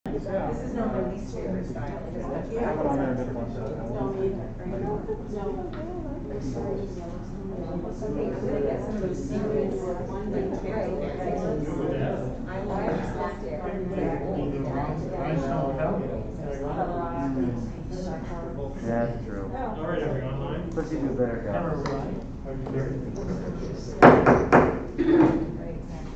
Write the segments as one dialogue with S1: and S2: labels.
S1: This is not my least favorite style.
S2: I have it on there a bit once.
S1: No, me either. No. Okay, I'm gonna get some of those secrets. One big carrot. I like that there.
S2: That's true.
S3: All right, are we online?
S2: Let's do better,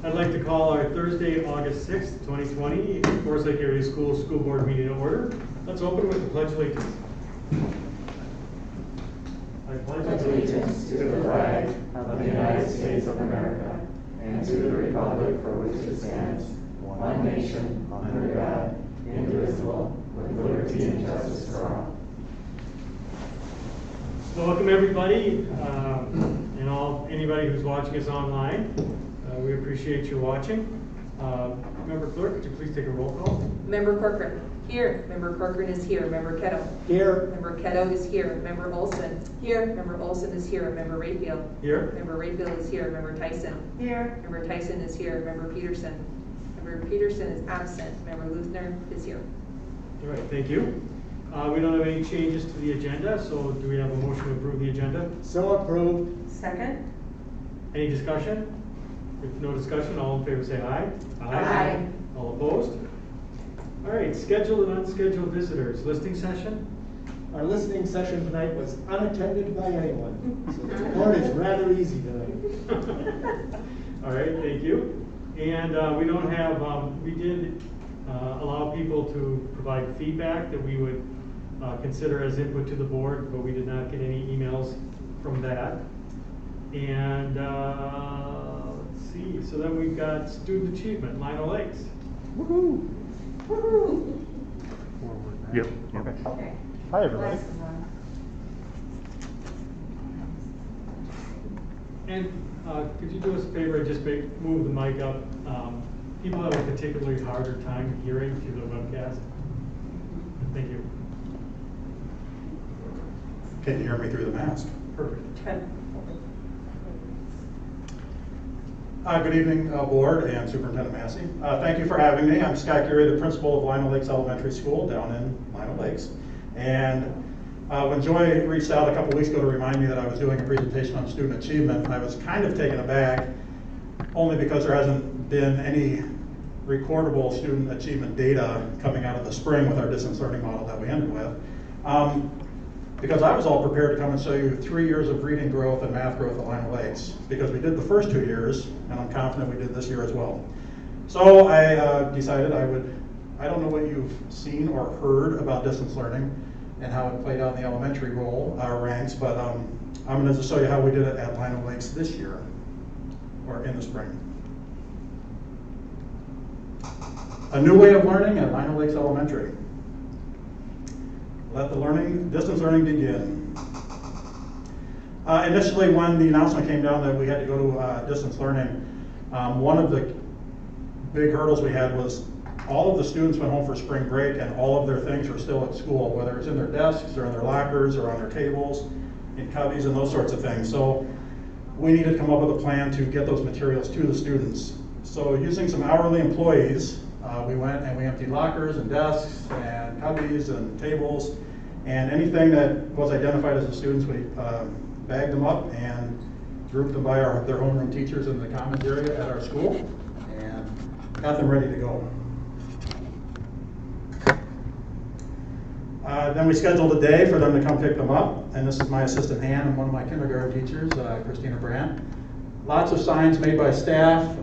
S3: I'd like to call our Thursday, August 6th, 2020, Forest Lake Area School Board meeting to order. Let's open with the Pledge of Allegiance. I pledge
S4: Allegiance to the flag of the United States of America and to the republic for which it stands, one nation, under God, indivisible, with liberty and justice for all.
S3: So welcome everybody, and anybody who's watching us online. We appreciate you watching. Member Clerk, could you please take a roll call?
S5: Member Corcoran, here. Member Corcoran is here. Member Ketto.
S2: Here.
S5: Member Ketto is here. Member Olson. Here. Member Olson is here. Member Rayfield.
S3: Here.
S5: Member Rayfield is here. Member Tyson.
S1: Here.
S5: Member Tyson is here. Member Peterson. Member Peterson is absent. Member Luthner is here.
S3: All right, thank you. We don't have any changes to the agenda, so do we have a motion to approve the agenda?
S2: So approved.
S1: Second?
S3: Any discussion? If no discussion, all in favor say aye.
S5: Aye.
S3: All opposed? All right, scheduled and unscheduled visitors, listing session?
S6: Our listening session tonight was unattended by anyone, so the board is rather easy tonight.
S3: All right, thank you. And we don't have, we did allow people to provide feedback that we would consider as input to the board, but we did not get any emails from that. And let's see, so then we've got student achievement, Lino Lakes.
S2: Woohoo.
S1: Woohoo!
S2: Yep.
S1: Okay.
S2: Hi, everybody.
S1: Glasses on.
S3: And could you do us a favor and just move the mic up? People have a particularly harder time hearing through the webcast. Thank you.
S7: Can you hear me through the mask?
S3: Perfect.
S7: Good evening, board and Superintendent Massey. Thank you for having me. I'm Scott Geary, the principal of Lino Lakes Elementary School down in Lino Lakes. And when Joy reached out a couple weeks ago to remind me that I was doing a presentation on student achievement, I was kind of taken aback, only because there hasn't been any recordable student achievement data coming out of the spring with our distance learning model that we ended with. Because I was all prepared to come and show you 3 years of reading growth and math growth at Lino Lakes, because we did the first 2 years, and I'm confident we did this year as well. So I decided I don't know what you've seen or heard about distance learning and how it played out in the elementary ranks, but I'm going to just show you how we did it at Lino Lakes this year, or in the spring. A new way of learning at Lino Lakes Elementary. Let the distance learning begin. Initially, when the announcement came down that we had to go to distance learning, one of the big hurdles we had was all of the students went home for spring break and all of their things were still at school, whether it's in their desks or in their lockers or on their tables, in cubbies and those sorts of things. So we needed to come up with a plan to get those materials to the students. So using some hourly employees, we went and we emptied lockers and desks and cubbies and tables, and anything that was identified as the students, we bagged them up and grouped them by their homeroom teachers in the commons area at our school and got them ready to go. Then we scheduled a day for them to come pick them up, and this is my assistant Han and one of my kindergarten teachers, Christina Brandt. Lots of signs made by staff,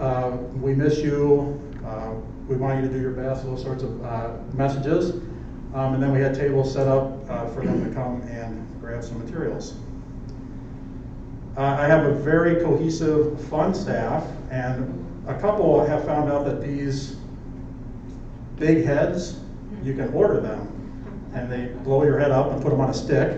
S7: we miss you, we want you to do your best, those sorts of messages. And then we had tables set up for them to come and grab some materials. I have a very cohesive, fun staff, and a couple have found out that these big heads, you can order them, and they blow your head up and put them on a stick.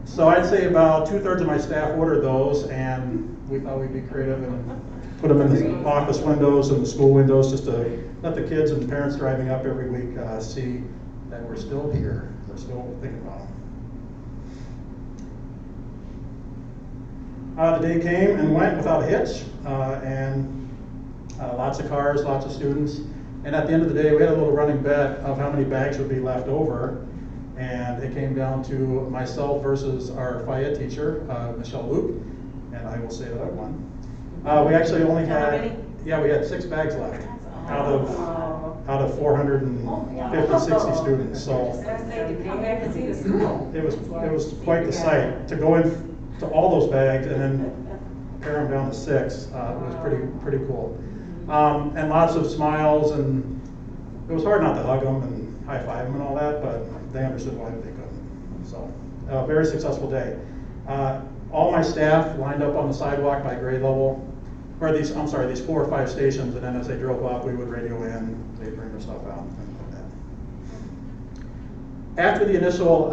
S7: So I'd say about 2/3 of my staff ordered those, and we thought we'd be creative and put them in the office windows and the school windows just to let the kids and parents driving up every week see that we're still here, we're still thinking about them. The day came and went without a hitch, and lots of cars, lots of students. And at the end of the day, we had a little running bet of how many bags would be left over. And it came down to myself versus our FIA teacher, Michelle Luke, and I will say that I won. We actually only
S1: How
S7: had,
S1: many?
S7: yeah, we had 6 bags left out of 450, 60 students. So
S1: To come back and see the school.
S7: it was quite the sight to go in to all those bags and then pare them down to 6. It was pretty cool, and lots of smiles, and it was hard not to hug them and high five them and all that, but they understood why they couldn't. So a very successful day. All my staff lined up on the sidewalk by grade level, or these 4 or 5 stations, and then as they drove up, we would radio in, they'd bring their stuff out, things like that. After the initial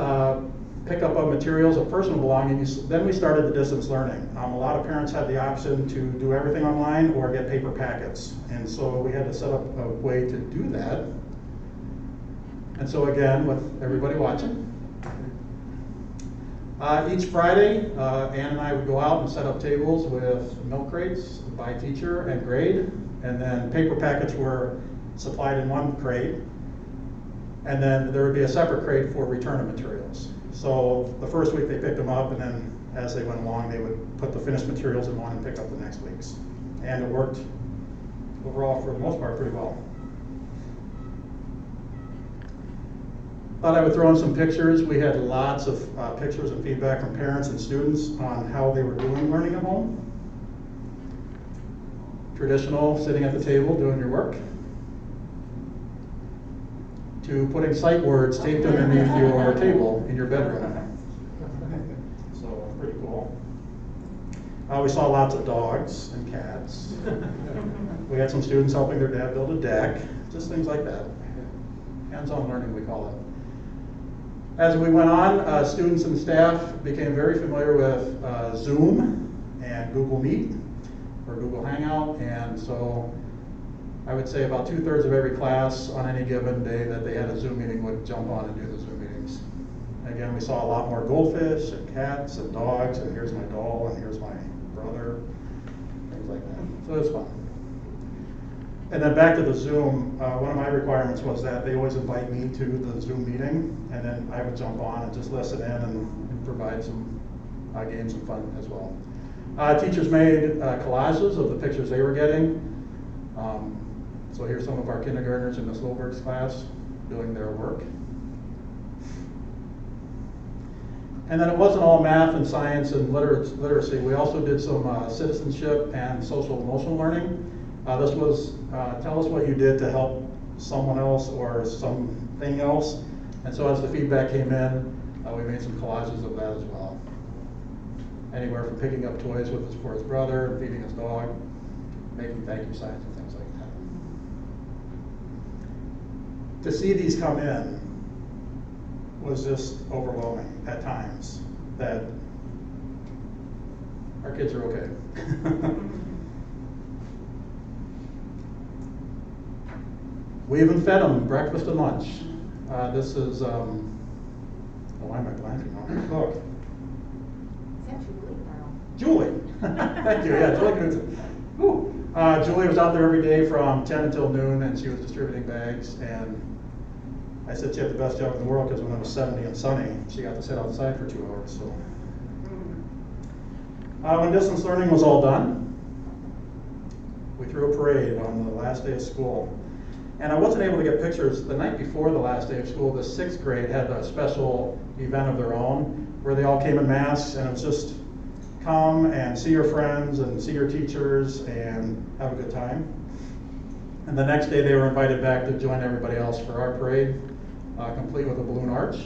S7: pickup of materials of personal belongings, then we started the distance learning. A lot of parents had the option to do everything online or get paper packets, and so we had to set up a way to do that. And so again, with everybody watching, each Friday, Ann and I would go out and set up tables with milk crates by teacher and grade, and then paper packets were supplied in one crate, and then there would be a separate crate for return of materials. So the first week they picked them up, and then as they went along, they would put the finished materials in one and pick up the next week's. And it worked overall, for the most part, pretty well. Thought I would throw in some pictures. We had lots of pictures and feedback from parents and students on how they were doing learning at home. Traditional, sitting at the table, doing your work, to putting sight words taped underneath your table in your bedroom. So pretty cool. We saw lots of dogs and cats. We had some students helping their dad build a deck, just things like that. Hands-on learning, we call it. As we went on, students and staff became very familiar with Zoom and Google Meet or Google Hangout, and so I would say about 2/3 of every class on any given day that they had a Zoom meeting would jump on and do the Zoom meetings. Again, we saw a lot more goldfish and cats and dogs, and here's my doll, and here's my brother, things like that. So it was fun. And then back to the Zoom, one of my requirements was that they always invite me to the Zoom meeting, and then I would jump on and just listen in and provide some games and fun as well. Teachers made collages of the pictures they were getting. So here's some of our kindergartners in Ms. Lilberg's class doing their work. And then it wasn't all math and science and literacy. We also did some citizenship and social emotional learning. This was tell us what you did to help someone else or something else. And so as the feedback came in, we made some collages of that as well. Anywhere from picking up toys for his brother, feeding his dog, making thank you signs and things like that. To see these come in was just overwhelming at times, that our kids are okay. We even fed them breakfast and lunch. This is, why am I blanking on it? Look. Julie. Thank you. Yeah, Julie Knudsen. Julie was out there every day from 10 until noon, and she was distributing bags. And I said she had the best job in the world because when it was 70 and sunny, she got to sit outside for 2 hours. So, when distance learning was all done, we threw a parade on the last day of school. And I wasn't able to get pictures. The night before the last day of school, the 6th grade had a special event of their own where they all came in masks, and it was just come and see your friends and see your teachers and have a good time. And the next day they were invited back to join everybody else for our parade, complete with a balloon arch,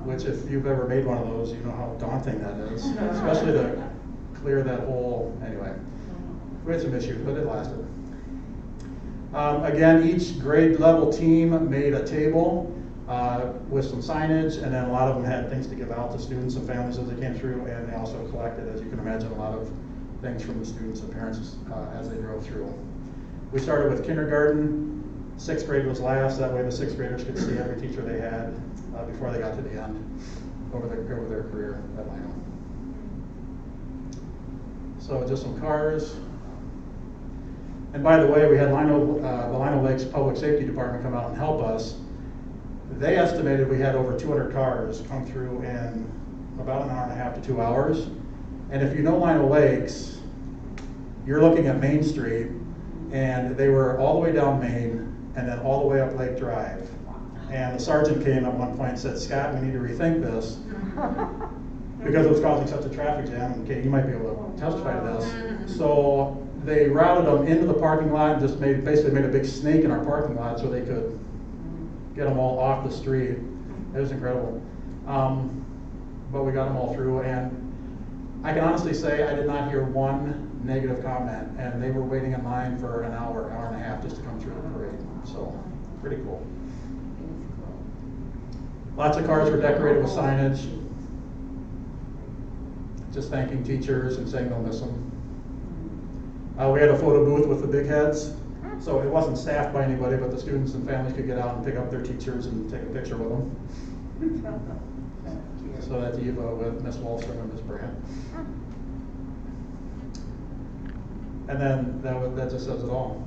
S7: which if you've ever made one of those, you know how daunting that is, especially to clear that whole, anyway. We had some issues, but it lasted. Again, each grade level team made a table with some signage, and then a lot of them had things to give out to students and families as they came through, and they also collected, as you can imagine, a lot of things from the students and parents as they drove through. We started with kindergarten. 6th grade was last, that way the 6th graders could see every teacher they had before they got to the end over their career at Lino. So just some cars. And by the way, we had the Lino Lakes Public Safety Department come out and help us. They estimated we had over 200 cars come through in about an hour and a half to 2 hours. And if you know Lino Lakes, you're looking at Main Street, and they were all the way down Main and then all the way up Lake Drive. And the sergeant came at one point and said, "Scott, we need to rethink this because it was causing such a traffic jam." And Kate, you might be able to testify to this. So they routed them into the parking lot and just basically made a big snake in our parking lot so they could get them all off the street. It was incredible. But we got them all through, and I can honestly say I did not hear one negative comment, and they were waiting in line for an hour and a half just to come through the parade. So, pretty cool. Lots of cars were decorated with signage, just thanking teachers and saying they'll miss them. We had a photo booth with the big heads, so it wasn't staffed by anybody, but the students and families could get out and pick up their teachers and take a picture with them. So that's Eva with Miss Wallstrom and Miss Brandt. And then that just says it all.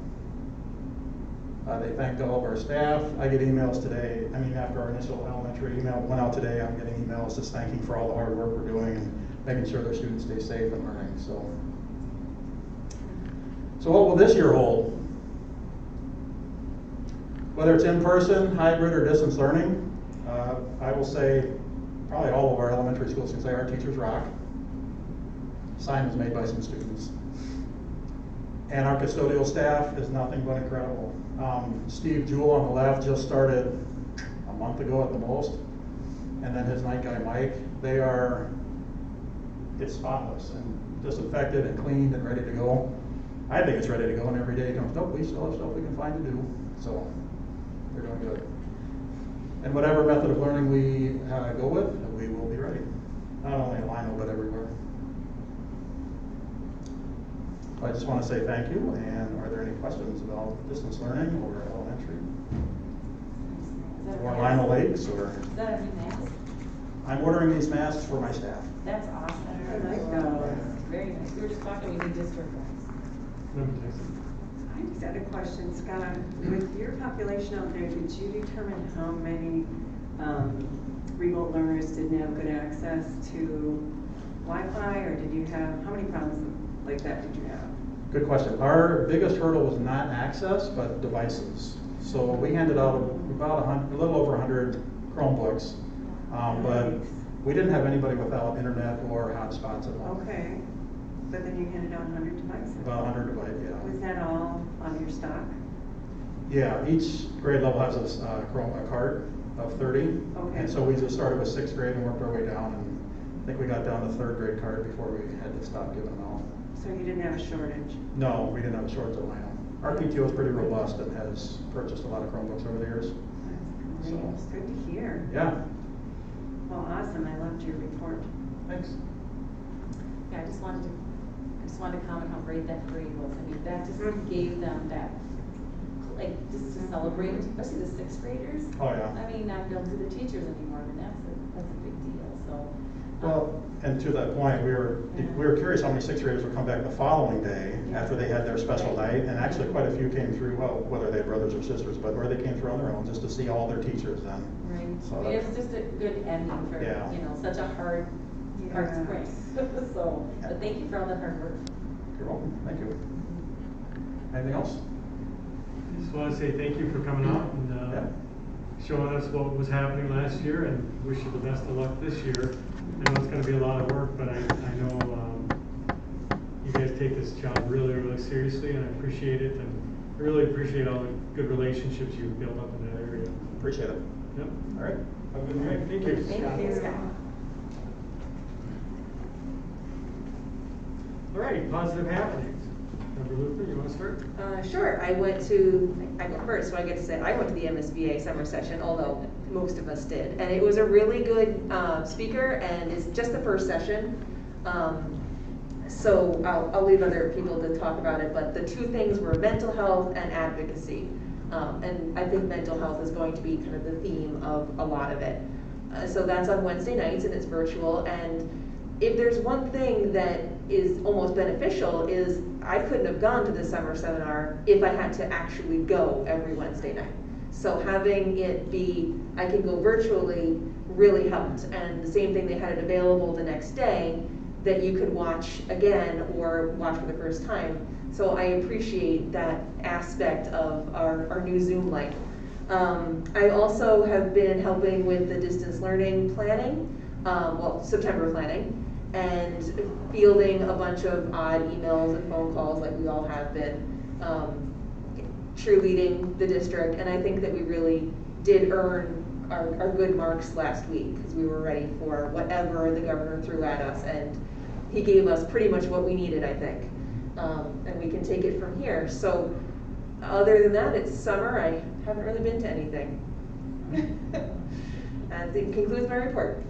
S7: They thanked all of our staff. I get emails today. I mean, after our initial elementary email went out today, I'm getting emails just thanking for all the hard work we're doing and making sure their students stay safe and learning. So what will this year hold? Whether it's in person, hybrid, or distance learning, I will say probably all of our elementary schools can say our teachers rock. Sign was made by some students. And our custodial staff is nothing but incredible. Steve Jewell on the left just started a month ago at the most. And then his night guy, Mike, it's spotless and disinfected and cleaned and ready to go. I think it's ready to go, and every day comes, nope, we still have stuff we can find to do. So they're doing good. And whatever method of learning we go with, we will be ready. Not only at Lino, but everywhere. I just want to say thank you, and are there any questions about distance learning or elementary? Or Lino Lakes, or?
S1: Is that a new mask?
S7: I'm ordering these masks for my staff.
S1: That's awesome.
S8: I like that.
S1: Very nice. We were just talking, we need district ones.
S8: I just had a question, Scott. With your population out there, did you determine how many remote learners didn't have good access to Wi-Fi, or how many problems like that did you have?
S7: Good question. Our biggest hurdle was not access, but devices. So we handed out a little over 100 Chromebooks, but we didn't have anybody without internet or hotspots at all.
S8: Okay, but then you handed out 100 devices.
S7: About 100 devices, yeah.
S8: Was that all on your stock?
S7: Yeah, each grade level has a cart of 30.
S8: Okay.
S7: And so we just started with 6th grade and worked our way down, and I think we got down to 3rd grade cart before we had to stop giving them out.
S8: So you didn't have a shortage?
S7: No, we didn't have a shortage of Lino. Our PTO is pretty robust and has purchased a lot of Chromebooks over the years.
S8: That's great. It's good to hear.
S7: Yeah,
S8: Well, awesome. I loved your report.
S7: thanks.
S1: Yeah, I just wanted to comment how great that parade was. I mean, that just gave them that, just to celebrate, especially the 6th graders.
S7: Oh, yeah.
S1: I mean, not built to the teachers anymore, and that's a big deal, so.
S7: Well, and to that point, we were curious how many 6th graders would come back the following day after they had their special night, and actually quite a few came through, well, whether they had brothers or sisters, but where they came through on their own, just to see all their teachers then.
S1: Right.
S7: So
S1: It was just a good ending for,
S7: Yeah.
S1: Such a hard spring. So,
S7: Yeah.
S1: but thank you for all that hard work.
S7: You're welcome, thank you. Anything else?
S3: Just want to say thank you for coming out and
S7: Yeah.
S3: showing us what was happening last year, and wish you the best of luck this year. I know it's going to be a lot of work, but I know you guys take this job really, really seriously, and I appreciate it, and I really appreciate all the good relationships you've built up in that area.
S7: Appreciate it.
S3: Yep.
S7: All right. Have a good
S3: All right,
S7: night.
S3: thank you.
S1: Thank you, Scott.
S3: All right, positive happenings. Member Luther, you want to start?
S5: Sure. I go first, so I get to say, I went to the MSBA summer session, although most of us did. And it was a really good speaker, and it's just the first session. So I'll leave other people to talk about it, but the two things were mental health and advocacy. And I think mental health is going to be kind of the theme of a lot of it. So that's on Wednesday nights, and it's virtual. And if there's one thing that is almost beneficial is I couldn't have gone to the summer seminar if I had to actually go every Wednesday night. So having it be, I can go virtually, really helped. And the same thing, they had it available the next day that you could watch again or watch for the first time. So I appreciate that aspect of our new Zoom life. I also have been helping with the distance learning planning, September planning, and fielding a bunch of odd emails and phone calls like we all have been, cheerleading the district. And I think that we really did earn our good marks last week because we were ready for whatever the governor threw at us, and he gave us pretty much what we needed, I think. And we can take it from here. So other than that, it's summer. I haven't really been to anything. And it concludes my report.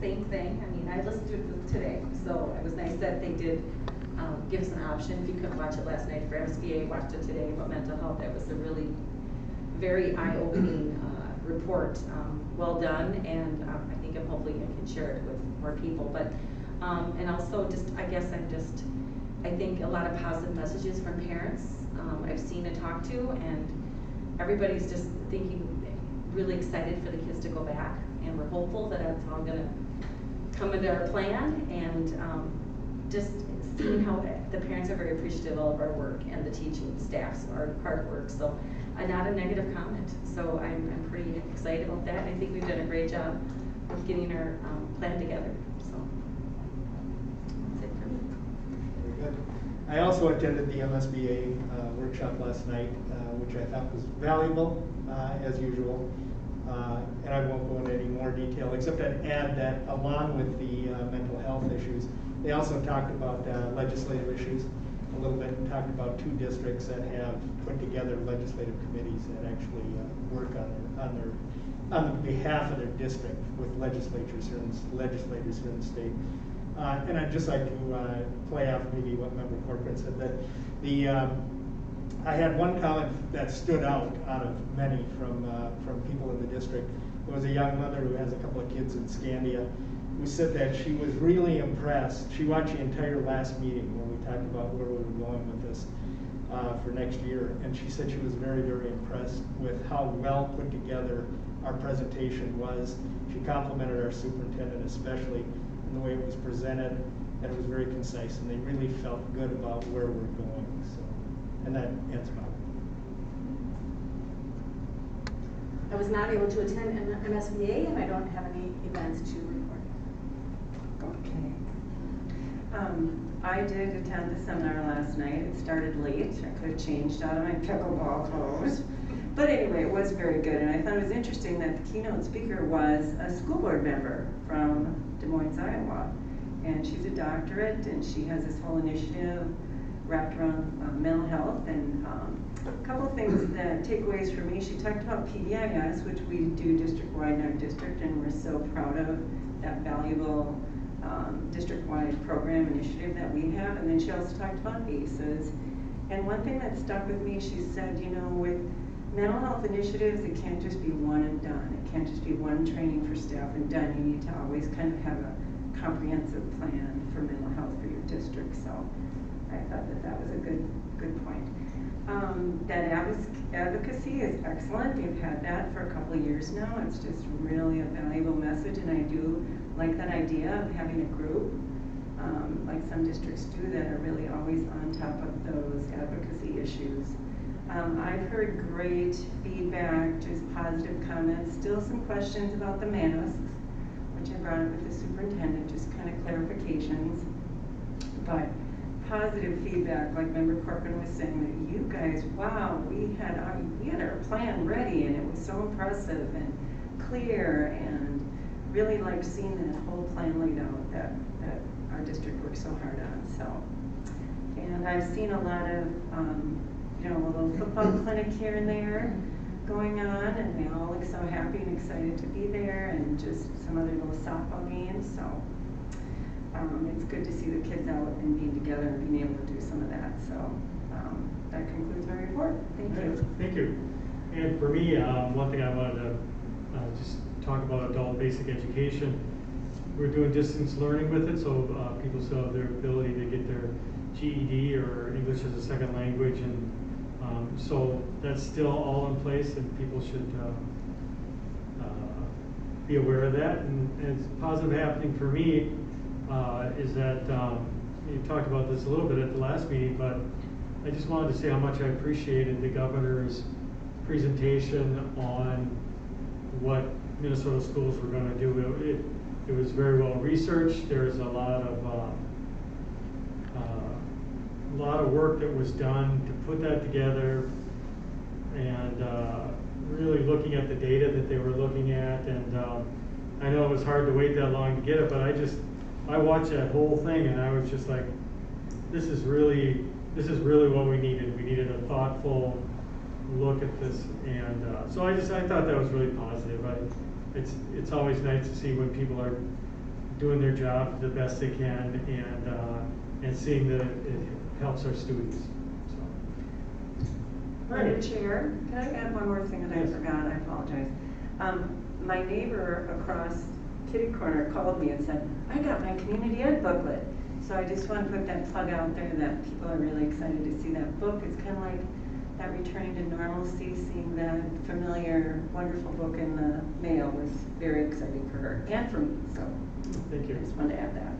S1: Same thing. I mean, I listened to it today, so it was nice that they did give us an option. If you couldn't watch it last night for MSBA, watched it today about mental health. That was a really very eye-opening report. Well done, and I think hopefully I can share it with more people. But and also I think a lot of positive messages from parents I've seen and talked to, and everybody's just really excited for the kids to go back, and we're hopeful that it's all going to come into our plan, and just seeing how the parents are very appreciative of our work and the teaching staff's our hard work. So not a negative comment. So I'm pretty excited about that. I think we've done a great job of getting our plan together. So that's it for me.
S6: Very good. I also attended the MSBA workshop last night, which I thought was valuable, as usual. And I won't go into any more detail, except I'd add that along with the mental health issues, they also talked about legislative issues a little bit, and talked about 2 districts that have put together legislative committees that actually work on behalf of their district with legislators here in the state. And I'd just like to play off maybe what Member Corcoran said, that I had one comment that stood out of many from people in the district. There was a young mother who has a couple of kids in Scandia who said that she was really impressed. She watched the entire last meeting when we talked about where we were going with this for next year, and she said she was very, very impressed with how well put together our presentation was. She complimented our superintendent especially in the way it was presented, and it was very concise, and they really felt good about where we're going. So, and that ends my.
S9: I was not able to attend MSBA, and I don't have any events to report.
S8: Okay. I did attend the seminar last night. It started late. I could have changed out of my pickleball clothes. But anyway, it was very good. And I thought it was interesting that the keynote speaker was a school board member from Des Moines, Iowa. And she's a doctorate, and she has this whole initiative wrapped around mental health. And a couple of things that takeaways for me, she talked about PBIS, which we do district-wide in our district, and we're so proud of that valuable district-wide program initiative that we have. And then she also talked about ACEs. And one thing that stuck with me, she said, you know, with mental health initiatives, it can't just be one and done. It can't just be one training for staff and done. You need to always kind of have a comprehensive plan for mental health for your district. So I thought that was a good point. That advocacy is excellent. We've had that for a couple of years now. It's just really a valuable message, and I do like that idea of having a group, like some districts do, that are really always on top of those advocacy issues. I've heard great feedback, just positive comments, still some questions about the masks, which I brought up with the superintendent, just kind of clarifications. But positive feedback, like Member Corcoran was saying, that you guys, wow, we had our plan ready, and it was so impressive and clear, and really like seeing that whole plan laid out that our district worked so hard on. So, and I've seen a lot of you know, a little football clinic here and there going on, and they all look so happy and excited to be there, and just some other little softball games. So it's good to see the kids out and being together and being able to do some of that. So that concludes my report. Thank you.
S3: Thank you. And for me, one thing I wanted to just talk about adult basic education. we're doing distance learning with it, so people still have their ability to get their GED or English as a second language, and so that's still all in place, and people should be aware of that. And it's positive happening for me is that you talked about this a little bit at the last meeting, but I just wanted to say how much I appreciated the governor's presentation on what Minnesota schools were going to do. It was very well researched. There's a lot of work that was done to put that together, and really looking at the data that they were looking at. And I know it was hard to wait that long to get it, but I watched that whole thing, and I was just like, this is really what we needed. We needed a thoughtful look at this, and so I thought that was really positive. It's always nice to see when people are doing their job the best they can, and seeing that it helps our students. So.
S8: Madam Chair, can I add one more thing that I forgot? I apologize. My neighbor across kitty corner called me and said, I got my community ed booklet. So I just want to put that plug out there that people are really excited to see that book. It's kind of like that returning to normalcy, seeing that familiar, wonderful book in the mail was very exciting for her and for me. So
S3: Thank you.
S8: I just wanted to add that.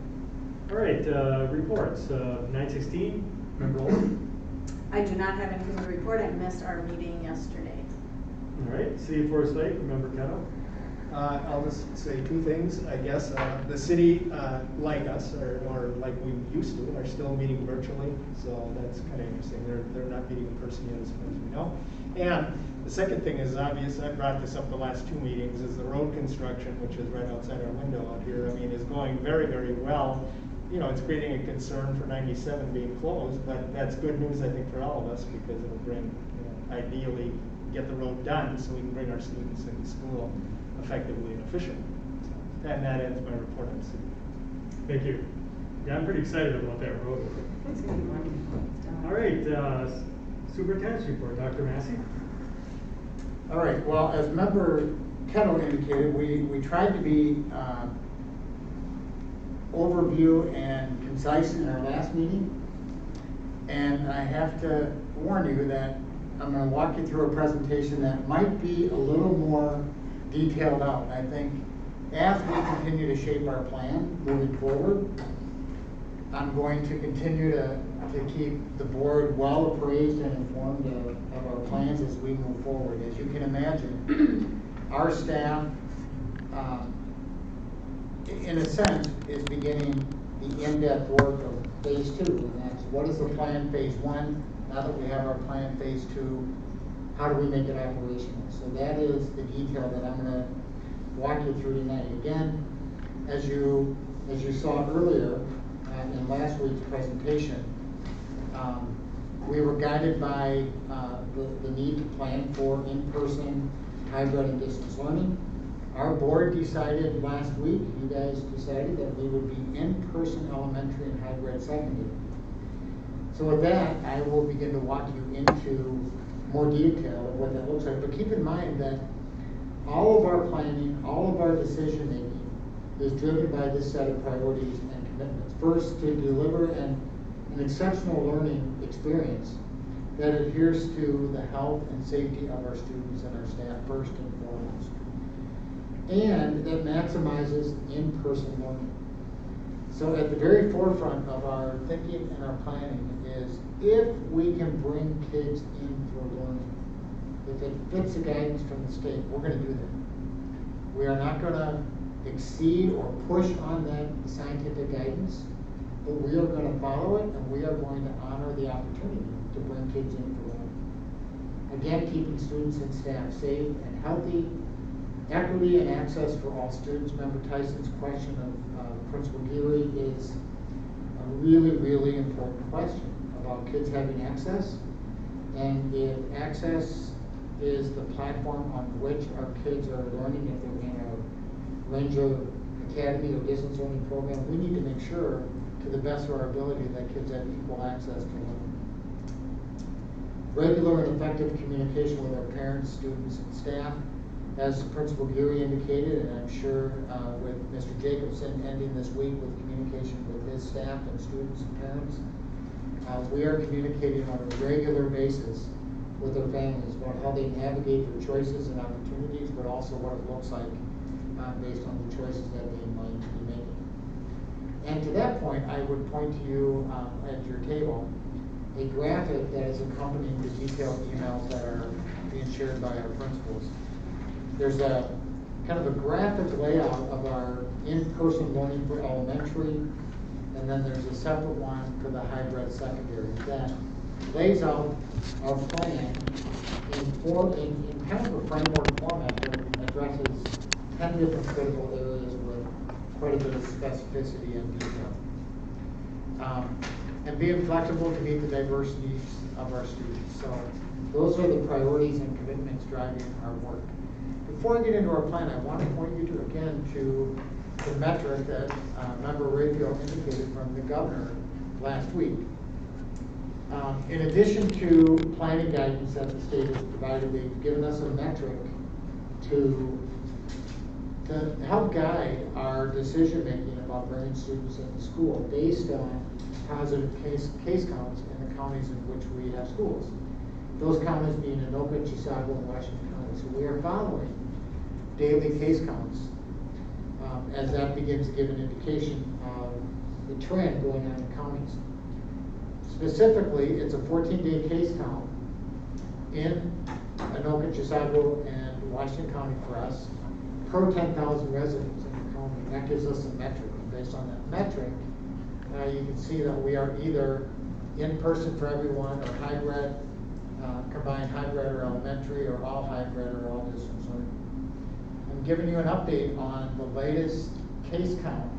S3: All right, reports. 9:16, Member Olson.
S9: I do not have anything to report. I missed our meeting yesterday.
S3: All right, City of Forest Lake, Member Kettle.
S6: I'll just say two things, I guess. The city, like us, or like we used to, are still meeting virtually, so that's kind of interesting. They're not meeting in person yet, as far as we know. And the second thing is obvious, I brought this up the last two meetings, is the road construction, which is right outside our window out here, I mean, is going very, very well. You know, it's creating a concern for 97 being closed, but that's good news, I think, for all of us, because it'll bring, ideally, get the road done so we can bring our students into school effectively and efficiently. And that ends my report on the city.
S3: Thank you. Yeah, I'm pretty excited about that road.
S1: It's gonna be wonderful. It's done.
S3: All right, Superintendent's report, Dr. Massey.
S10: All right, well, as Member Kettle indicated, we tried to be overview and concise in our last meeting. And I have to warn you that I'm going to walk you through a presentation that might be a little more detailed out. I think as we continue to shape our plan moving forward, I'm going to continue to keep the board well appraised and informed of our plans as we move forward. As you can imagine, our staff, in a sense, is beginning the in-depth work of phase 2. And that's what is the plan phase 1? Now that we have our plan phase 2, how do we make it operational? So that is the detail that I'm going to walk you through tonight. Again, as you saw earlier in last week's presentation, we were guided by the need to plan for in-person, hybrid, and distance learning. Our board decided last week, you guys decided that we would be in-person elementary and hybrid secondary. So with that, I will begin to walk you into more detail of what that looks like. But keep in mind that all of our planning, all of our decision making is driven by this set of priorities and commitments. First, to deliver an exceptional learning experience that adheres to the health and safety of our students and our staff first and foremost, and that maximizes in-person learning. So at the very forefront of our thinking and our planning is, if we can bring kids in for learning, if it fits the guidance from the state, we're going to do that. We are not going to exceed or push on that scientific guidance, but we are going to follow it, and we are going to honor the opportunity to bring kids in for learning. Again, keeping students and staff safe and healthy, equity and access for all students. Member Tyson's question of Principal Geary is a really, really important question about kids having access. And if access is the platform on which our kids are learning, if they're in a Ranger Academy or distance learning program, we need to make sure, to the best of our ability, that kids have equal access to learning. Regular and effective communication with our parents, students, and staff. As Principal Geary indicated, and I'm sure with Mr. Jacobson ending this week with communication with his staff and students and parents, we are communicating on a regular basis with their families about how they navigate their choices and opportunities, but also what it looks like based on the choices that they might be making. And to that point, I would point to you at your table a graphic that is accompanying the detailed emails that are being shared by our principals. There's a kind of a graphic layout of our in-person learning for elementary, and then there's a separate one for the hybrid secondary that lays out our plan in kind of a framework format that addresses 10 different critical areas with quite a bit of specificity and detail. And being flexible to meet the diverse needs of our students. So those are the priorities and commitments driving our work. Before I get into our plan, I want to point you to the metric that Member Rayfield indicated from the governor last week. In addition to planning guidance that the state has provided, they've given us a metric to help guide our decision making about bringing students into school based on positive case counts in the counties in which we have schools. Those counties being Anoka, Chisago, and Washington County. So we are following daily case counts as that begins to give an indication of the trend going on in counties. Specifically, it's a 14-day case count in Anoka, Chisago, and Washington County for us per 10,000 residents in the county. And that gives us a metric. And based on that metric, you can see that we are either in person for everyone or hybrid, combined hybrid or elementary, or all hybrid or all distance learning. I'm giving you an update on the latest case count.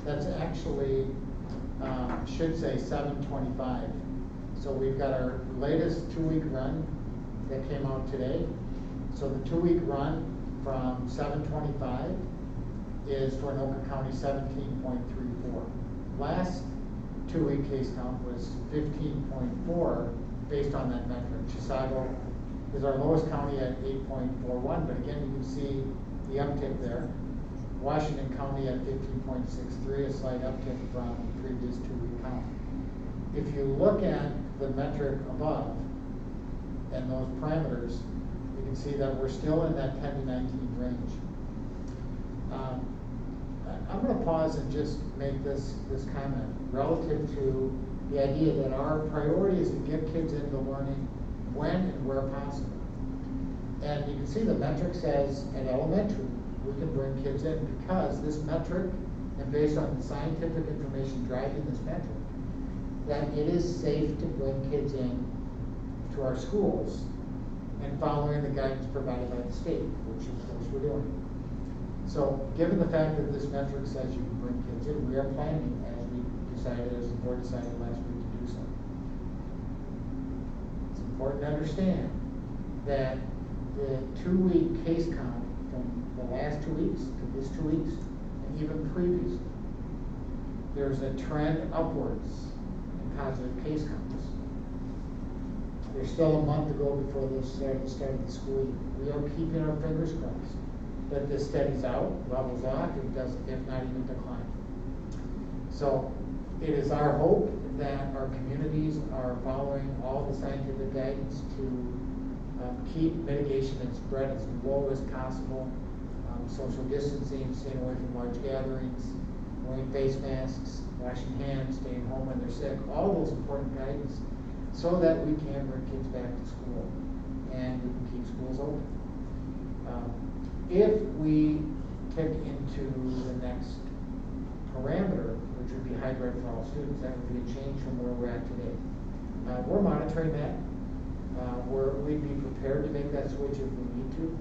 S10: That's actually, should say 725. So we've got our latest 2-week run that came out today. So the 2-week run from 725 is for Anoka County 17.34. Last 2-week case count was 15.4 based on that metric. Chisago is our lowest county at 8.41, but again, you can see the uptick there. Washington County at 15.63, a slight uptick from the previous 2-week count. If you look at the metric above and those parameters, you can see that we're still in that 10 to 19 range. I'm going to pause and just make this comment relative to the idea that our priority is to get kids into learning when and where possible. And you can see the metric says at elementary, we can bring kids in because this metric, and based on the scientific information driving this metric, that it is safe to bring kids in to our schools and following the guidance provided by the state, which of course we're doing. So given the fact that this metric says you can bring kids in, we are planning, as we decided, as the board decided last week, to do so. It's important to understand that the 2-week case count from the last 2 weeks to this 2 weeks, and even previously, there's a trend upwards in positive case counts. There's still a month to go before the start of the school year. We are keeping our fingers crossed that this steadies out, levels off, if not even decline. So it is our hope that our communities are following all the scientific guidance to keep mitigation and spread as low as possible. Social distancing, staying away from large gatherings, wearing face masks, washing hands, staying home when they're sick, all those important guidance so that we can bring kids back to school and we can keep schools open. If we kick into the next parameter, which would be hybrid for all students, that would be a change from where we're at today. We're monitoring that. We'd be prepared to make that switch if we need to.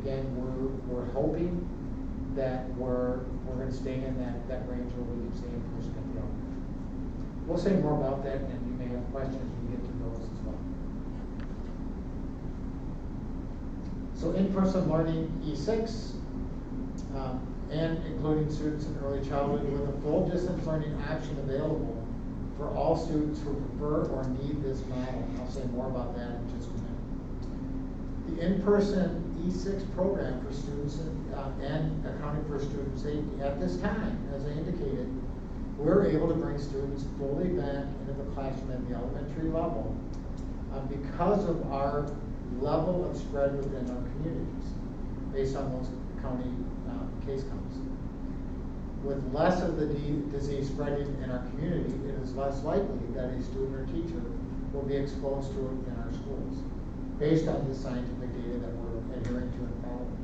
S10: Again, we're hoping that we're going to stay in that range where we can stay in person at the elementary. We'll say more about that, and you may have questions when we get to those as well. So in-person learning E6, and including students in early childhood with a full distance learning option available for all students who prefer or need this model. I'll say more about that in just a minute. The in-person E6 program for students and accounting for student safety. At this time, as I indicated, we're able to bring students fully back into the classroom at the elementary level because of our level of spread within our communities, based on those county case counts. With less of the disease spreading in our community, it is less likely that a student or teacher will be exposed to it in our schools, based on the scientific data that we're adhering to and following.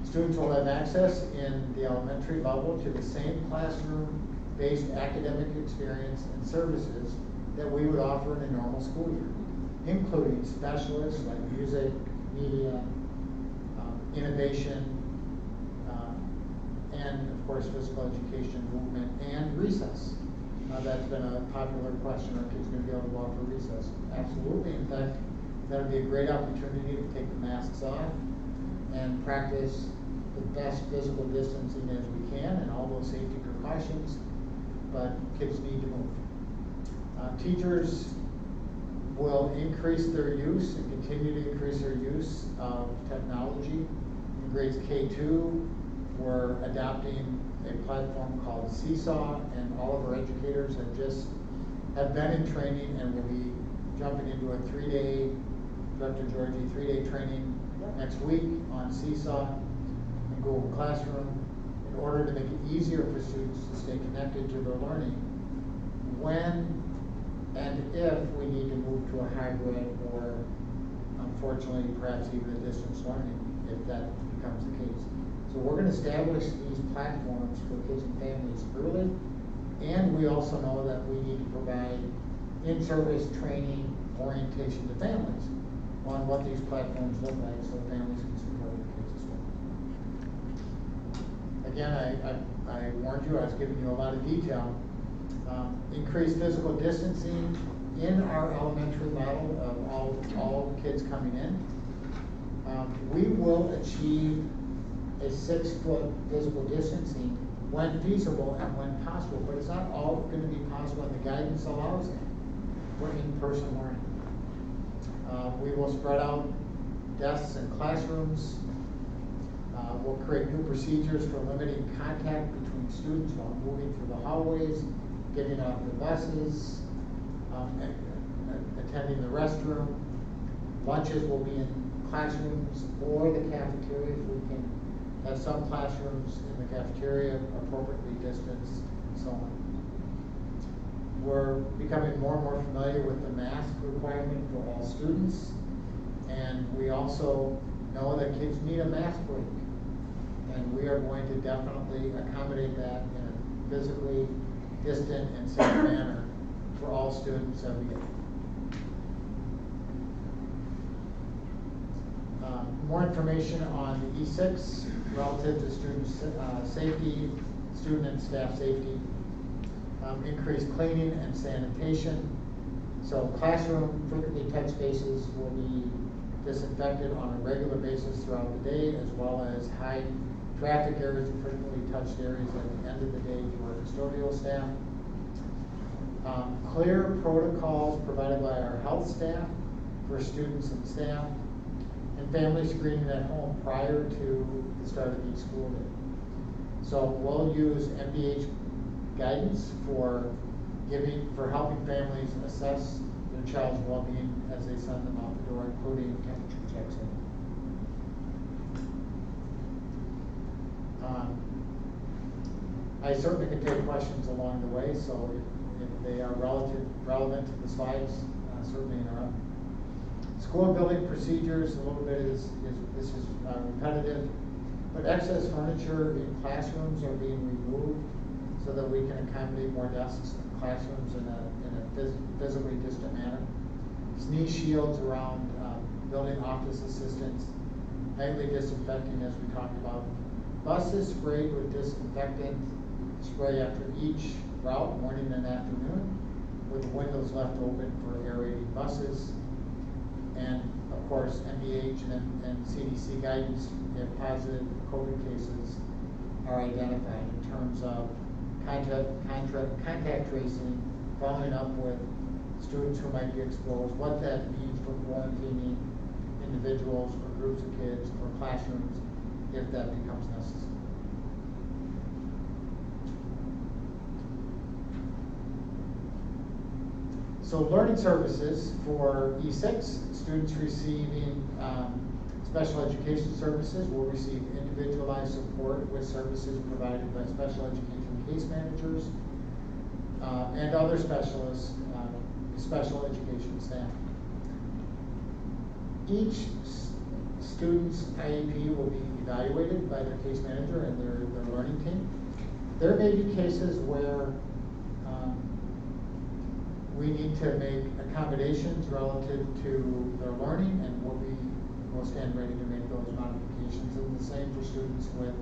S10: Students will have access in the elementary level to the same classroom-based academic experience and services that we would offer in a normal school year, including specialists like music, media, innovation, and of course physical education, movement, and recess. That's been a popular question. Are kids going to be able to go out for recess? Absolutely. In fact, that would be a great opportunity to take the masks off and practice the best physical distancing as we can and all those safety precautions, but kids need to move. Teachers will increase their use and continue to increase their use of technology. In grades K2, we're adopting a platform called Seesaw, and all of our educators have been in training and will be jumping into a 3-day, Dr. Georgie, 3-day training next week on Seesaw in Google Classroom in order to make it easier for students to stay connected to their learning when and if we need to move to a hybrid or, unfortunately, perhaps even a distance learning, if that becomes the case. So we're going to establish these platforms for kids and families early, and we also know that we need to provide in-service training orientation to families on what these platforms look like so families can support their kids as well. Again, I warned you, I was giving you a lot of detail. Increased physical distancing in our elementary model of all kids coming in. We will achieve a 6-foot physical distancing when feasible and when possible, but it's not all going to be possible, and the guidance allows it for in-person learning. We will spread out desks in classrooms. We'll create new procedures for limiting contact between students while moving through the hallways, getting off the buses, attending the restroom. Lunches will be in classrooms or the cafeterias. We can have some classrooms in the cafeteria appropriately distanced, and so on. We're becoming more and more familiar with the mask requirement for all students, and we also know that kids need a mask break, and we are going to definitely accommodate that in a physically distant and safe manner for all students every day. More information on the E6 relative to student safety, student and staff safety. Increased cleaning and sanitation. So classroom frequently touched spaces will be disinfected on a regular basis throughout the day, as well as high traffic areas and frequently touched areas at the end of the day through our custodial staff. Clear protocols provided by our health staff for students and staff, and family screening at home prior to the start of each school day. So we'll use MBH guidance for helping families assess their child's well-being as they send them out the door, including temperature checks. I certainly can take questions along the way, so if they are relevant to the slides, certainly interrupt. School building procedures, a little bit this is repetitive, but excess furniture in classrooms are being removed so that we can accommodate more desks in classrooms in a physically distant manner. Sneeze shields around building office assistants, nightly disinfecting as we talked about. Buses sprayed with disinfectant spray after each route, morning and afternoon, with windows left open for aerating buses. And of course, MBH and CDC guidance if positive COVID cases are identified in terms of contact tracing, following up with students who might be exposed, what that means for quarantining individuals or groups of kids or classrooms if that becomes necessary. So learning services for E6, students receiving special education services will receive individualized support with services provided by special education case managers and other specialists, special education staff. Each student's IEP will be evaluated by their case manager and their learning team. There may be cases where we need to make accommodations relative to their learning, and we'll stand ready to make those modifications. And the same for students with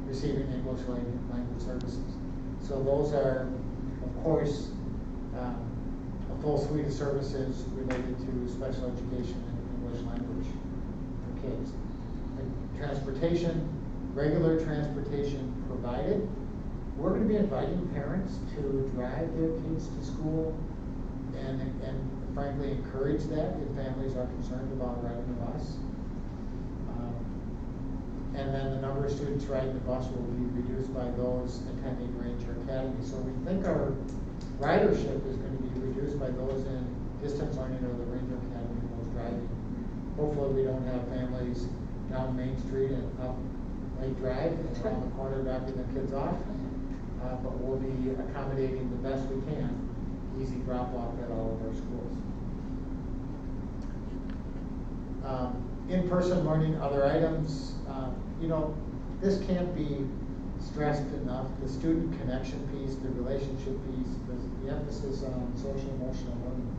S10: receiving English language services. So those are, of course, a full suite of services related to special education and English language for kids. And transportation, regular transportation provided. We're going to be inviting parents to drive their kids to school and frankly encourage that if families are concerned about riding the bus. And then the number of students riding the bus will be reduced by those attending Ranger Academy. So we think our ridership is going to be reduced by those in distance learning or the Ranger Academy and those driving. Hopefully we don't have families down Main Street and up Lake Drive and around the corner dropping their kids off. But we'll be accommodating the best we can, easy drop off at all of our schools. In-person learning, other items, this can't be stressed enough. The student connection piece, the relationship piece, the emphasis on social emotional learning.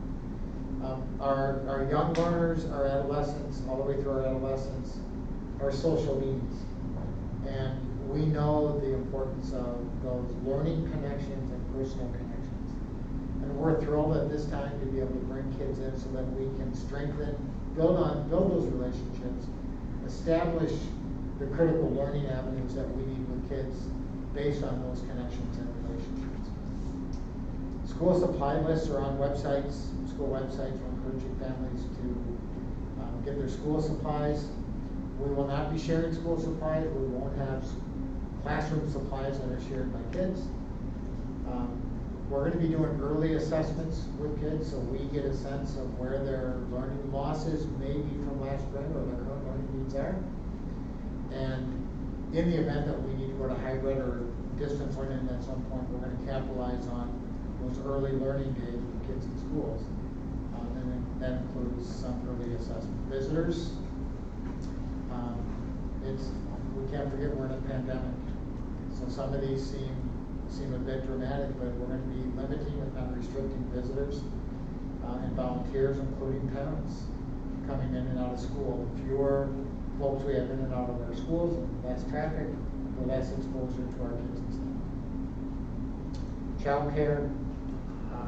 S10: Our young learners, our adolescents, all the way through our adolescents, are social beings. And we know the importance of those learning connections and personal connections. And we're thrilled at this time to be able to bring kids in so that we can strengthen, build those relationships, establish the critical learning avenues that we need with kids based on those connections and relationships. School supply lists are on websites, school websites. We're encouraging families to get their school supplies. We will not be sharing school supplies. We won't have classroom supplies that are shared by kids. We're going to be doing early assessments with kids so we get a sense of where their learning losses may be from last spring or their current learning needs are. And in the event that we need to go to hybrid or distance learning at some point, we're going to capitalize on those early learning days with kids in schools. And that includes some early assessment. Visitors, we can't forget we're in a pandemic. So some of these seem a bit dramatic, but we're going to be limiting if not restricting visitors and volunteers, including parents, coming in and out of school. The fewer folks we have in and out of our schools, less traffic, the less exposure to our kids and staff. Child care,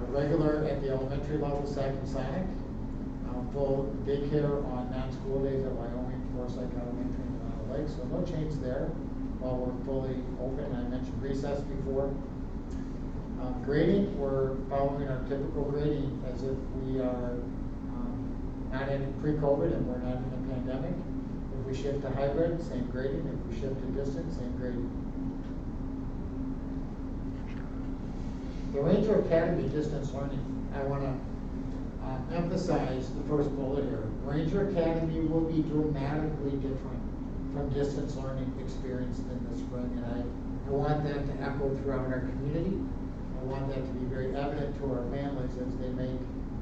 S10: regular at the elementary level, Sac and Sonic, full daycare on non-school days at Wyoming, Forsyth Elementary, and Mountain Lake. So no change there while we're fully open. I mentioned recess before. Grading, we're following our typical grading as if we are not in pre-COVID and we're not in a pandemic. If we shift to hybrid, same grading. If we shift to distance, same grading. The Ranger Academy distance learning, I want to emphasize the first bullet here. Ranger Academy will be dramatically different from distance learning experience in the spring, and I want that to echo throughout our community. I want that to be very evident to our families as they make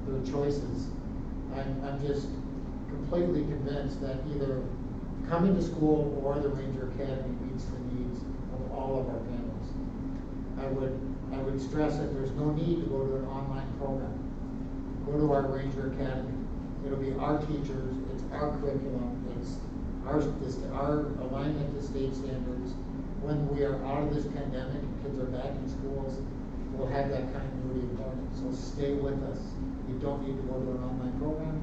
S10: their choices. I'm just completely convinced that either coming to school or the Ranger Academy meets the needs of all of our families. I would stress that there's no need to go to an online program. Go to our Ranger Academy. It'll be our teachers, it's our curriculum, it's our alignment to state standards. When we are out of this pandemic and kids are back in schools, we'll have that continuity of learning. So stay with us. You don't need to go to an online program.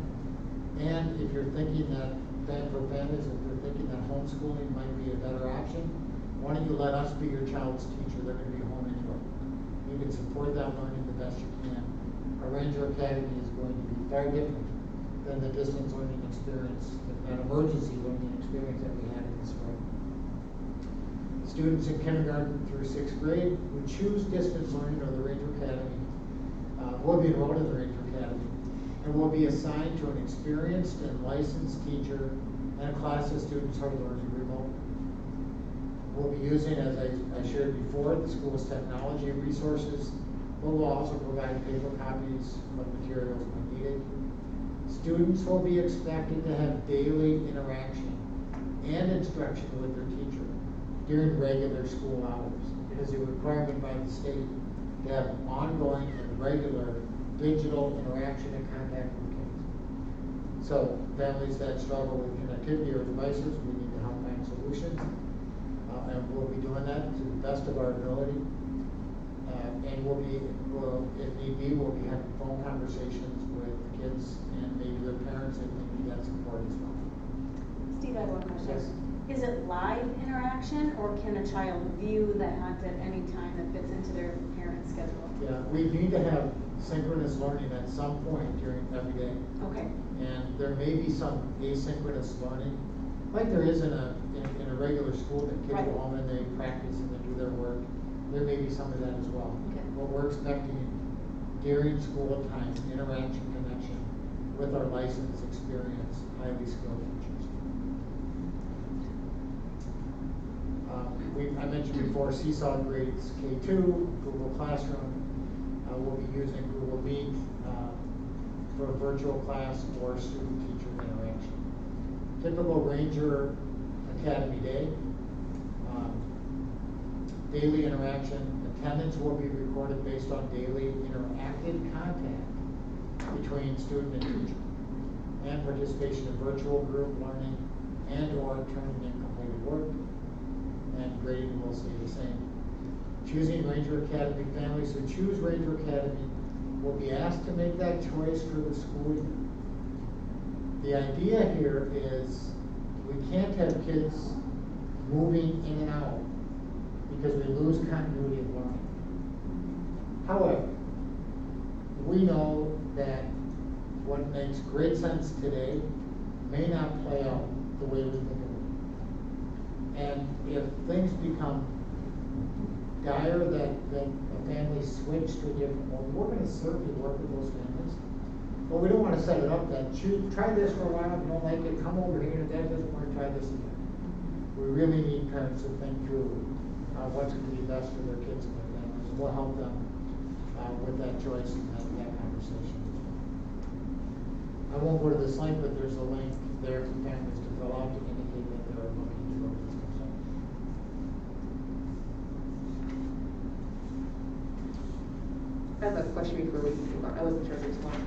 S10: And if you're thinking that, for families, if you're thinking that homeschooling might be a better option, why don't you let us be your child's teacher? They're going to be home anyway. You can support that learning the best you can a Ranger Academy is going to be far different than the distance learning experience, that emergency learning experience that we had in the spring. Students in kindergarten through 6th grade who choose distance learning or the Ranger Academy will be enrolled in the Ranger Academy and will be assigned to an experienced and licensed teacher and a class of students who are learning remote. We'll be using, as I shared before, the school's technology and resources, but we'll also provide paper copies of materials when needed. Students will be expected to have daily interaction and instruction with their teacher during regular school hours. It is a requirement by the state to have ongoing and regular digital interaction and contact with kids. So families that struggle with connectivity or devices, we need to help find solutions. And we'll be doing that to the best of our ability. And if need be, we'll be having phone conversations with the kids and maybe their parents if they need that support as well.
S9: Steve, I have one question.
S10: Yes.
S9: Is it live interaction, or can a child view the hunt at any time that fits into their parent's schedule?
S10: Yeah, we need to have synchronous learning at some point during every day.
S9: Okay.
S10: And there may be some asynchronous learning, like there is in a regular school that kids
S9: Right.
S10: go home and they practice and they do their work. There may be some of that as well.
S9: Okay.
S10: But we're expecting during school time, interaction, connection with our licensed, experienced, highly skilled teachers. I mentioned before Seesaw grades K2, Google Classroom. We'll be using Google Meet for virtual class or student-teacher interaction. Typical Ranger Academy day. Daily interaction. Attendance will be recorded based on daily interactive contact between student and teacher, and participation in virtual group learning and or turning in completed work. And grading will stay the same. Choosing Ranger Academy, families who choose Ranger Academy will be asked to make that choice for the school year. The idea here is we can't have kids moving in and out because we lose continuity of learning. However, we know that what makes great sense today may not play out the way we think it will. And if things become dire that a family switch to a different mode, we're going to certainly work with those families. But we don't want to set it up that try this for a while, if you don't like it, come over here, and if that doesn't work, try this again. We really need parents to think through what's going to be best for their kids and their families. We'll help them with that choice and that conversation. I won't go to this link, but there's a link there for families to fill out to indicate that they're looking to go to this website.
S5: I have a question before we move on. I wasn't sure if there's one.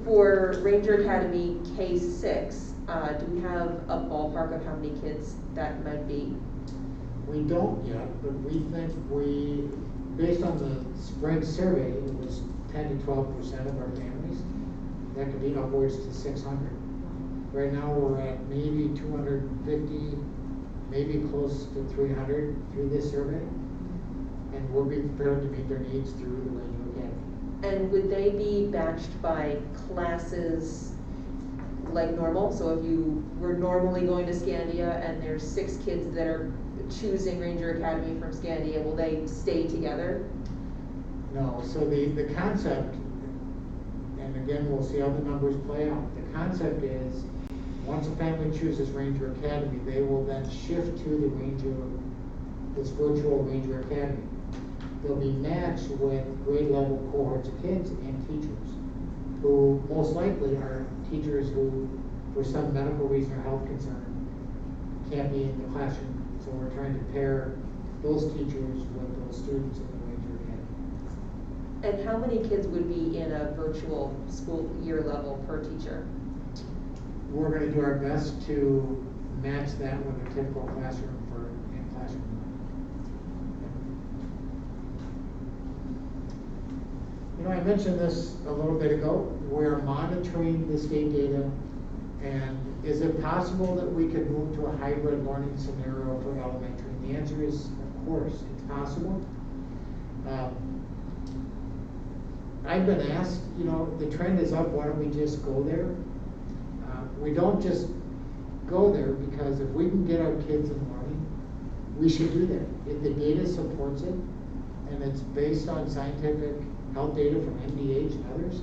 S5: For Ranger Academy K6, do we have a ballpark of how many kids that might be?
S10: We don't yet, but we think based on the spring survey, it was 10 to 12% of our families. That could be upwards to 600. Right now we're at maybe 250, maybe close to 300 through this survey. And we'll be prepared to meet their needs through the Ranger Academy.
S5: And would they be batched by classes like normal? So if you were normally going to Scandia and there's 6 kids that are choosing Ranger Academy from Scandia, will they stay together?
S10: No, so the concept, and again, we'll see how the numbers play out. The concept is, once a family chooses Ranger Academy, they will then shift to this virtual Ranger Academy. They'll be matched with grade level cohorts of kids and teachers, who most likely are teachers who, for some medical reason or health concern, can't be in the classroom. So we're trying to pair those teachers with those students in the Ranger Academy.
S5: And how many kids would be in a virtual school year level per teacher?
S10: We're going to do our best to match that with a typical classroom for in-classroom learning. You know, I mentioned this a little bit ago. We're monitoring the state data, and is it possible that we could move to a hybrid learning scenario for elementary? And the answer is, of course, it's possible. I've been asked, you know, the trend is up, why don't we just go there? We don't just go there because if we can get our kids in learning, we should do that. If the data supports it, and it's based on scientific health data from MDH and others,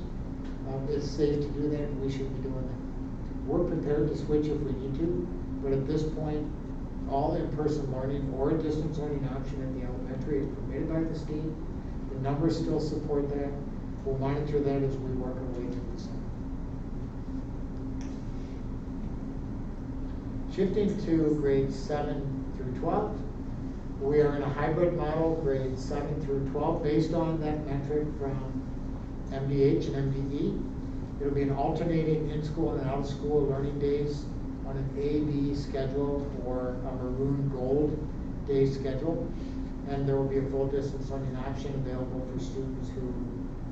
S10: it's safe to do that, and we should be doing that. We're prepared to switch if we need to, but at this point, all in-person learning or a distance learning option at the elementary is permitted by the state. The numbers still support that. We'll monitor that as we work our way through the summer. Shifting to grades 7 through 12, we are in a hybrid model, grades 7 through 12, based on that metric from MDH and MDE. It'll be an alternating in-school and out-of-school learning days on an A-B schedule or a maroon gold day schedule. And there will be a full distance learning option available for students who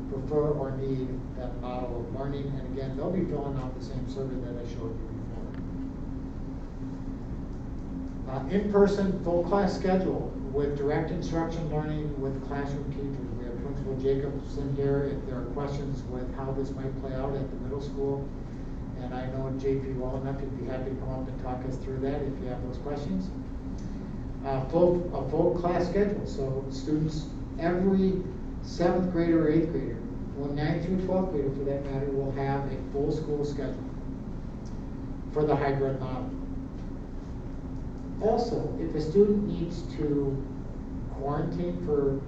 S10: prefer or need that model of learning. And again, they'll be filling out the same survey that I showed you before. In-person full class schedule with direct instruction learning with classroom teachers. We have Principal Jacobson here if there are questions with how this might play out at the middle school. And I know JP well enough, he'd be happy to come up and talk us through that if you have those questions. A full class schedule, so students, every 7th grader or 8th grader, or 9th through 12th grader for that matter, will have a full school schedule for the hybrid model. Also, if a student needs to quarantine for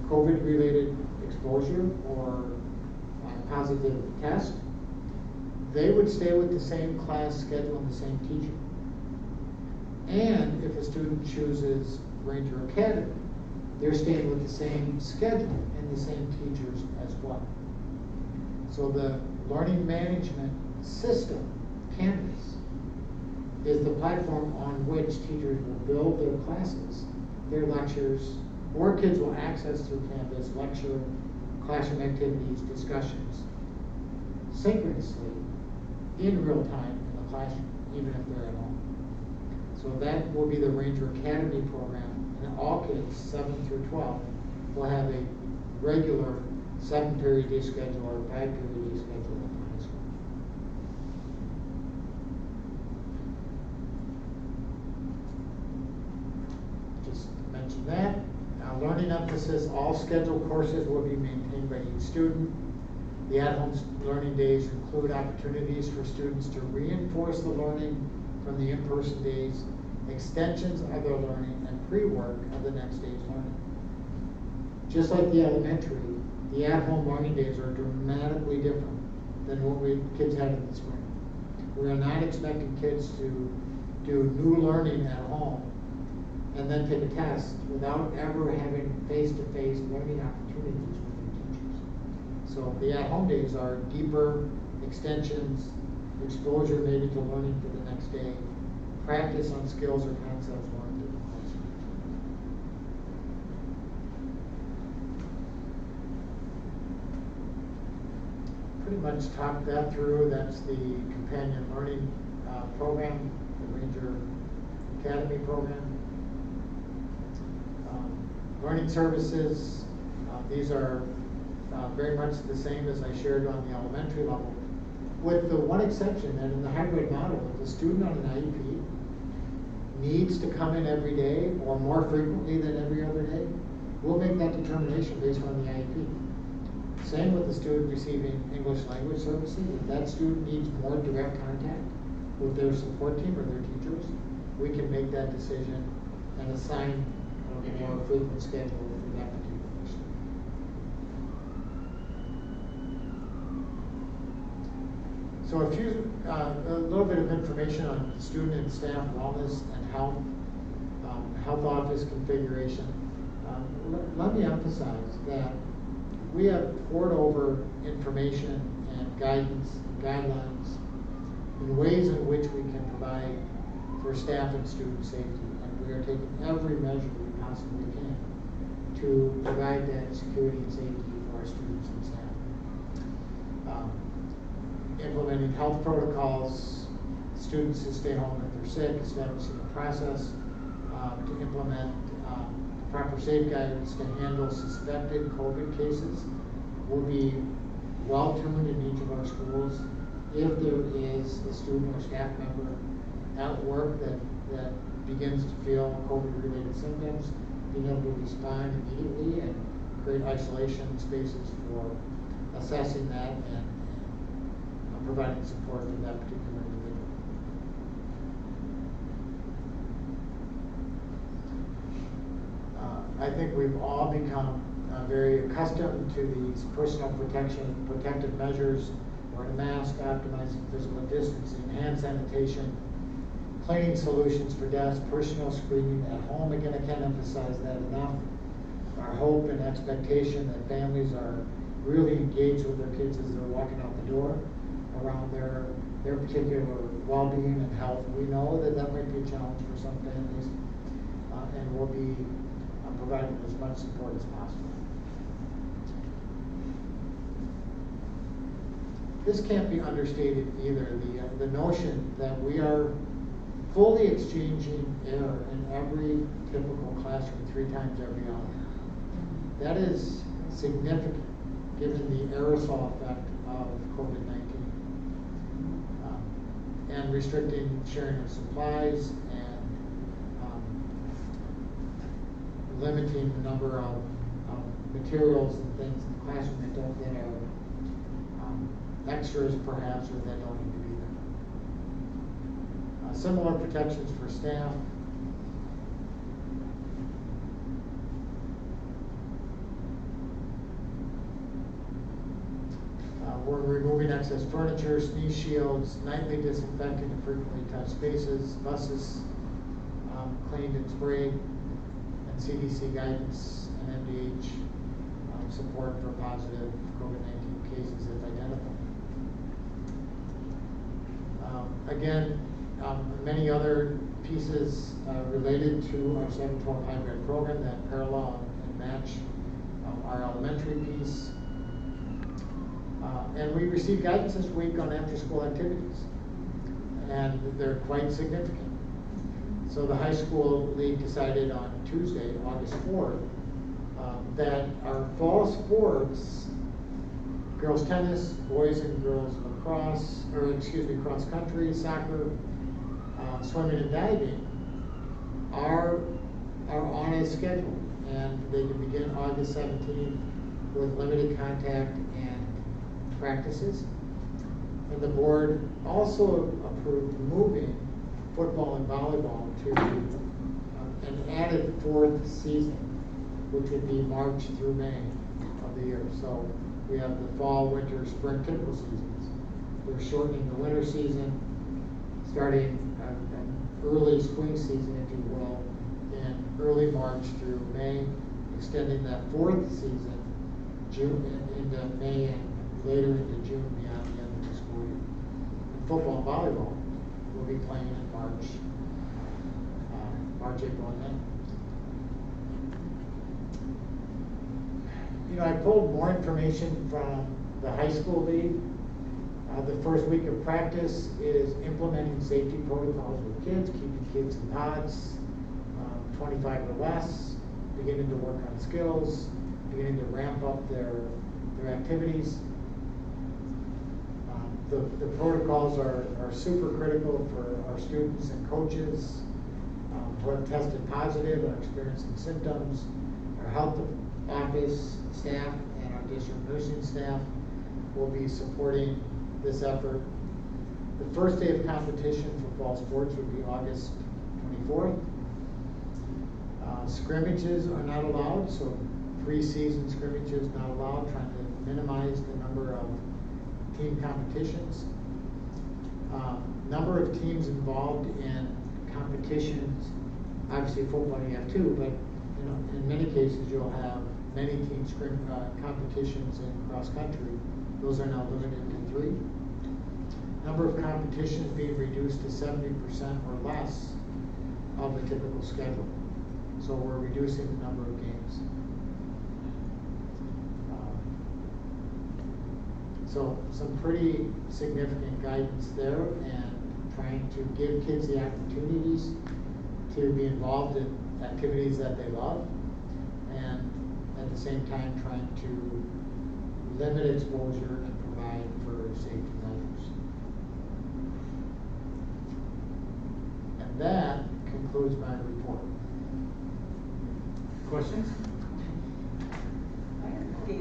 S10: COVID-related exposure or positive test, they would stay with the same class schedule and the same teacher. And if a student chooses Ranger Academy, they're staying with the same schedule and the same teachers as well. So the learning management system, Canvas, is the platform on which teachers will build their classes, their lectures, or kids will access through Canvas lecture, classroom activities, discussions, synchronously in real time in the classroom, even if they're at home. So that will be the Ranger Academy program, and all kids 7 through 12 will have a regular 7-period day schedule or 5-period day schedule in the high school. Just to mention that. Learning emphasis, all scheduled courses will be maintained by each student. The at-home learning days include opportunities for students to reinforce the learning from the in-person days, extensions of their learning, and pre-work of the next day's learning. Just like the elementary, the at-home learning days are dramatically different than what kids had in the spring. We are not expecting kids to do new learning at home and then take a test without ever having face-to-face learning opportunities with their teachers. So the at-home days are deeper extensions, exposure maybe to learning for the next day, practice on skills or concepts learned in the classroom. Pretty much talked that through. That's the companion learning program, the Ranger Academy program. Learning services, these are very much the same as I shared on the elementary level, with the one exception that in the hybrid model, if the student on an IEP needs to come in every day or more frequently than every other day, we'll make that determination based on the IEP. Same with the student receiving English language services. If that student needs more direct contact with their support team or their teachers, we can make that decision and assign a more frequent schedule for that particular student. So a little bit of information on student and staff wellness and health office configuration. Let me emphasize that we have poured over information and guidance, and guidelines in ways in which we can provide for staff and student safety. And we are taking every measure we possibly can to provide that security and safety for our students and staff. Implementing health protocols, students who stay home if they're sick, establishing a process to implement proper safeguards to handle suspected COVID cases We'll be well-tuned in each of our schools. If there is a student or staff member at work that begins to feel COVID-related symptoms, being able to respond immediately and create isolation spaces for assessing that and providing support to that particular individual. I think we've all become very accustomed to these personal protective measures, wearing a mask, optimizing physical distancing, hand sanitation, cleaning solutions for desks, personal screening at home. Again, I can't emphasize that enough. Our hope and expectation that families are really engaged with their kids as they're walking out the door around their particular well-being and health. We know that that might be a challenge for some families, and we'll be providing as much support as possible. This can't be understated either. The notion that we are fully exchanging air in every typical classroom 3 times every hour. That is significant given the aerosol effect of COVID-19. And restricting sharing of supplies and limiting the number of materials and things in the classroom that are extras perhaps, or that don't need to be there. Similar protections for staff. We're removing excess furniture, sneeze shields, nightly disinfecting and frequently touched spaces, buses cleaned and sprayed, and CDC guidance and MDH support for positive COVID-19 cases if identified. Again, many other pieces related to our 712 hybrid program that parallel and match our elementary piece. And we received guidance this week on after-school activities, and they're quite significant. So the high school league decided on Tuesday, August 4th, that our fall sports, girls tennis, boys and girls lacrosse, cross country, soccer, swimming and diving, are on a schedule, and they can begin August 17th with limited contact and practices. And the board also approved moving football and volleyball to an added 4th season, which would be March through May of the year. So we have the fall, winter, spring typical seasons. We're shortening the winter season, starting an early spring season, if you will, in early March through May, extending that 4th season June into May and later into June beyond the end of the school year. And football and volleyball will be playing in March, April, and May. You know, I pulled more information from the high school league. The first week of practice is implementing safety protocols with kids, keeping kids in pods, 25 or less, beginning to work on skills, beginning to ramp up their activities. The protocols are super critical for our students and coaches who have tested positive or experiencing symptoms. Our health office staff and our district nursing staff will be supporting this effort. The first day of competition for fall sports would be August 24th. Scrimmages are not allowed, so pre-season scrimmages not allowed, trying to minimize the number of team competitions. Number of teams involved in competitions, obviously football you have 2, but you know, in many cases you'll have many team competitions in cross country. Those are now limited to 3. Number of competitions being reduced to 70% or less of the typical schedule. So we're reducing the number of games. So some pretty significant guidance there, and trying to give kids the opportunities to be involved in activities that they love, and at the same time trying to limit exposure and provide for safety measures. And that concludes my report.
S3: Questions?
S8: I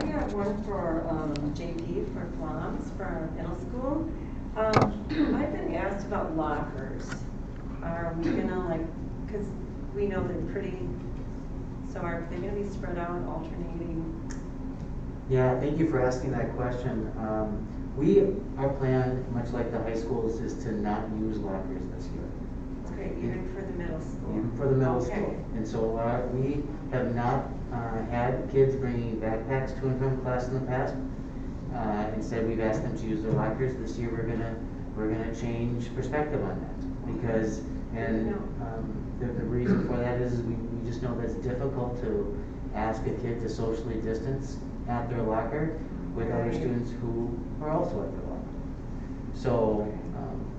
S8: have one for JP for Flams for our middle school. I've been asked about lockers. Are we gonna because we know they're pretty, so are they gonna be spread out, alternating?
S11: Yeah, thank you for asking that question. Our plan, much like the high schools, is to not use lockers this year.
S8: Okay, even for the middle school?
S11: Even for the middle
S8: Okay.
S11: school. And so we have not had kids bringing backpacks to and from class in the past. Instead, we've asked them to use their lockers. This year, we're gonna change perspective on that, because the reason for that is we just know that it's difficult to ask a kid to socially distance at their locker with other students who are also at their locker. So,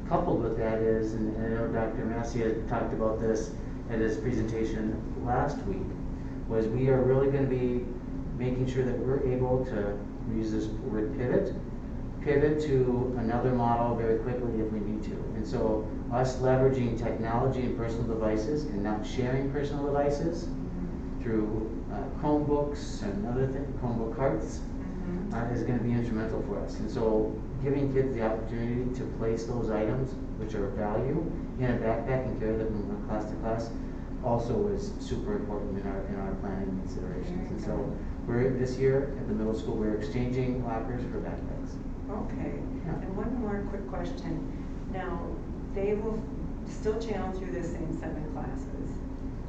S11: coupled with that is, and I know Dr. Massey had talked about this at his presentation last week, was we are really going to be making sure that we're able to use this word pivot to another model very quickly if we need to. And so us leveraging technology and personal devices and not sharing personal devices through Chromebooks and other things, Chromebook carts, is going to be instrumental for us. And so giving kids the opportunity to place those items, which are of value, in a backpack and carry them from class to class, also is super important in our planning considerations. And so this year at the middle school, we're exchanging lockers for backpacks.
S8: Okay,
S11: Yeah.
S8: and one more quick question. Now, they will still channel through the same 7 classes,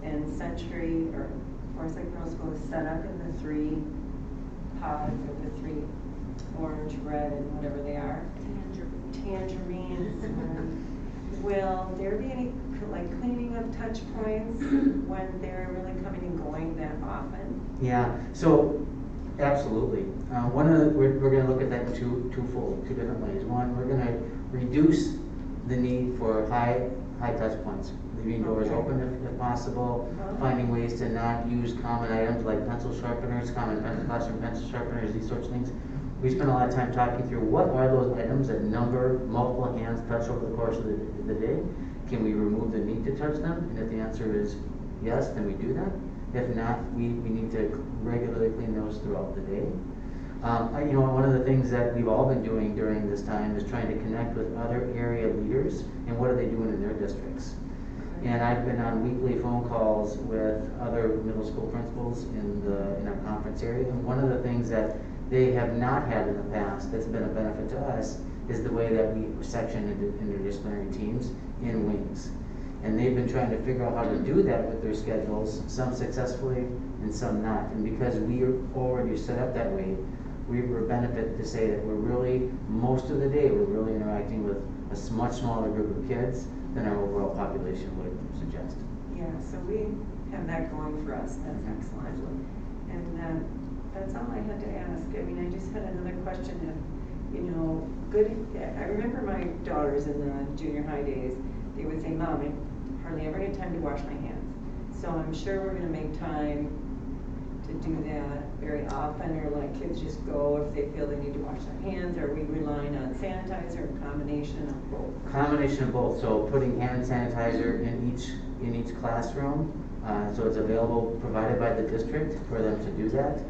S8: and Century, or Forest Lake Middle School is set up in the 3 pods, or the 3 orange, red, and whatever they are. Tangerines. Will there be any cleaning of touch points when they're really coming and going that often?
S11: Yeah, so absolutely. We're going to look at that in two different ways. One, we're going to reduce the need for high touch points, leaving doors open if possible, finding ways to not use common items like pencil sharpeners, common classroom pencil sharpeners, these sorts of things. We spent a lot of time talking through what are those items that multiple hands touch over the course of the day. Can we remove the need to touch them? And if the answer is yes, then we do that. If not, we need to regularly clean those throughout the day. One of the things that we've all been doing during this time is trying to connect with other area leaders and what are they doing in their districts. And I've been on weekly phone calls with other middle school principals in our conference area. And one of the things that they have not had in the past that's been a benefit to us is the way that we section interdisciplinary teams in wings. And they've been trying to figure out how to do that with their schedules, some successfully and some not. And because we are already set up that way, we were benefited to say that most of the day, we're really interacting with a much smaller group of kids than our overall population would suggest.
S8: Yeah, so we have that going for us. That's excellent. And that's all I had to ask. I mean, I just had another question of, I remember my daughters in the junior high days, they would say, Mom, I hardly ever get time to wash my hands. So I'm sure we're gonna make time to do that very often, or let kids just go if they feel they need to wash their hands. Are we relying on sanitizer, a combination of both?
S11: Combination of both. So putting hand sanitizer in each classroom, so it's available, provided by the district for them to do that.